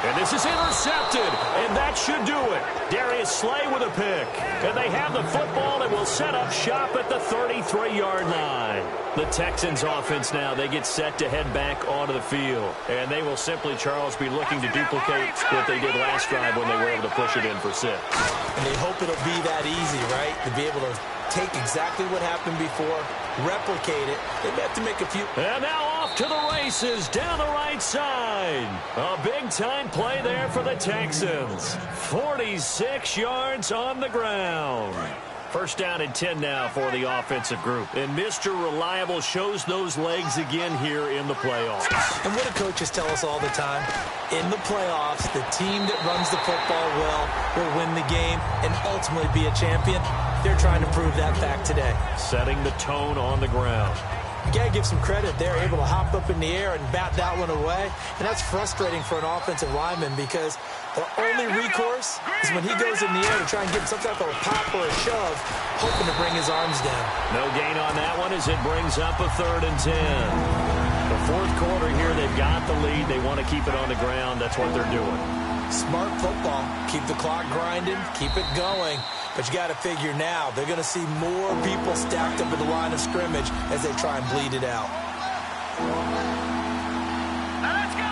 S2: And this is intercepted, and that should do it. Darius Slay with a pick. And they have the football and will set up shop at the 33-yard line. The Texans offense now, they get set to head back onto the field. And they will simply, Charles, be looking to duplicate what they did last drive when they were able to push it in for 6.
S3: And they hope it'll be that easy, right? To be able to take exactly what happened before, replicate it. They have to make a few.
S2: And now off to the races down the right side. A big-time play there for the Texans. 46 yards on the ground. First down and 10 now for the offensive group. And Mr. Reliable shows those legs again here in the playoffs.
S3: And what do coaches tell us all the time? In the playoffs, the team that runs the football well will win the game and ultimately be a champion. They're trying to prove that fact today.
S2: Setting the tone on the ground.
S3: You got to give some credit. They're able to hop up in the air and bat that one away. And that's frustrating for an offensive lineman because their only recourse is when he goes in the air to try and get some type of a pop or a shove, hoping to bring his arms down.
S2: No gain on that one as it brings up a 3rd and 10. The fourth quarter here, they've got the lead. They want to keep it on the ground. That's what they're doing.
S3: Smart football. Keep the clock grinding. Keep it going. But you got to figure now they're going to see more people stacked up at the line of scrimmage as they try and bleed it out.
S4: Let's go.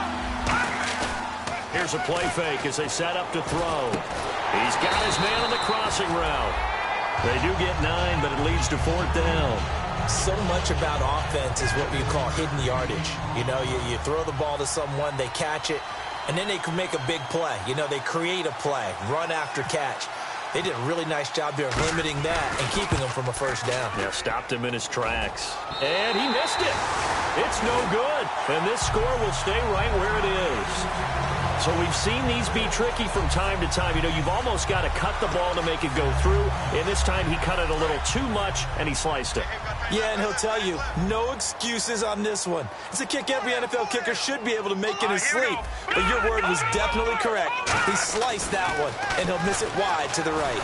S2: Here's a play fake as they set up to throw. He's got his man on the crossing route. They do get 9, but it leads to 4th down.
S3: So much about offense is what we call hidden yardage. You know, you throw the ball to someone, they catch it, and then they can make a big play. You know, they create a play, run after catch. They did a really nice job there of limiting that and keeping him from a 1st down.
S2: Yeah, stopped him in his tracks. And he missed it. It's no good. And this score will stay right where it is. So we've seen these be tricky from time to time. You know, you've almost got to cut the ball to make it go through. And this time he cut it a little too much, and he sliced it.
S3: Yeah, and he'll tell you, no excuses on this one. It's a kick every NFL kicker should be able to make in his sleep. But your word was definitely correct. He sliced that one, and he'll miss it wide to the right.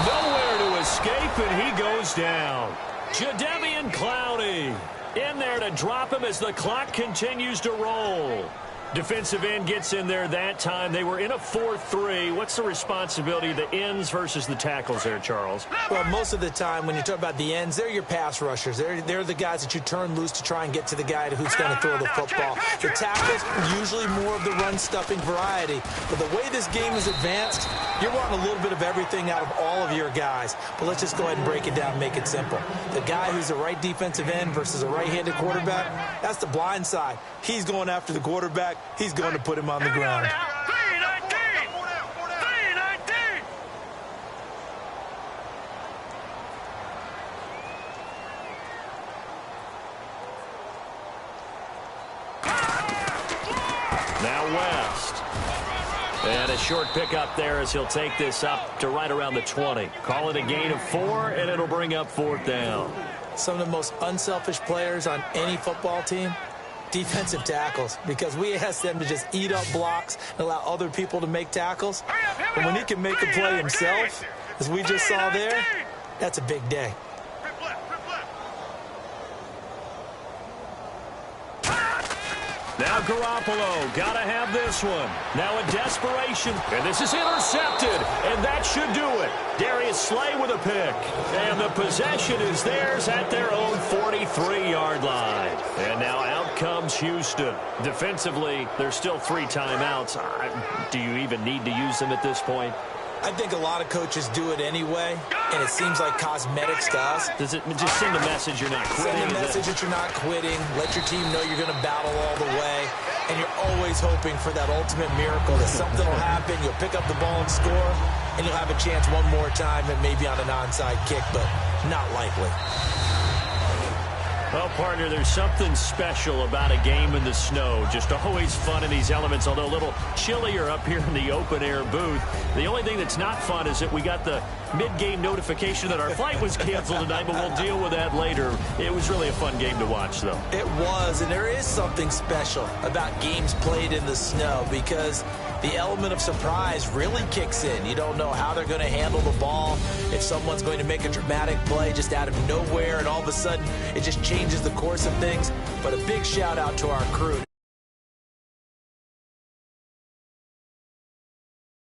S2: Nowhere to escape, and he goes down. Jadeveon Clowney in there to drop him as the clock continues to roll. Defensive end gets in there that time. They were in a 4-3. What's the responsibility of the ends versus the tackles there, Charles?
S3: Well, most of the time when you talk about the ends, they're your pass rushers. They're the guys that you turn loose to try and get to the guy who's going to throw the football. The tackles are usually more of the run-stuffing variety. But the way this game is advanced, you're wanting a little bit of everything out of all of your guys. But let's just go ahead and break it down and make it simple. The guy who's the right defensive end versus a right-handed quarterback, that's the blind side. He's going after the quarterback. He's going to put him on the ground.
S4: 319. 319.
S2: Now West. And a short pickup there as he'll take this up to right around the 20. Call it a gain of 4, and it'll bring up 4th down.
S3: Some of the most unselfish players on any football team, defensive tackles, because we ask them to just eat up blocks and allow other people to make tackles. But when he can make a play himself, as we just saw there, that's a big day.
S2: Now Garoppolo, gotta have this one. Now a desperation, and this is intercepted, and that should do it. Darius Slay with a pick, and the possession is theirs at their own 43-yard line. And now out comes Houston. Defensively, there's still 3 timeouts. Do you even need to use them at this point?
S3: I think a lot of coaches do it anyway, and it seems like cosmetics to us.
S2: Does it just send a message you're not quitting?
S3: Send a message that you're not quitting. Let your team know you're going to battle all the way. And you're always hoping for that ultimate miracle, that something will happen, you'll pick up the ball and score, and you'll have a chance one more time and maybe on an onside kick, but not likely.
S2: Well, partner, there's something special about a game in the snow. Just always fun in these elements, although a little chillier up here in the open-air booth. The only thing that's not fun is that we got the mid-game notification that our flight was canceled tonight, but we'll deal with that later. It was really a fun game to watch, though.
S3: It was, and there is something special about games played in the snow because the element of surprise really kicks in. You don't know how they're going to handle the ball, if someone's going to make a dramatic play just out of nowhere, and all of a sudden it just changes the course of things. But a big shout out to our crew.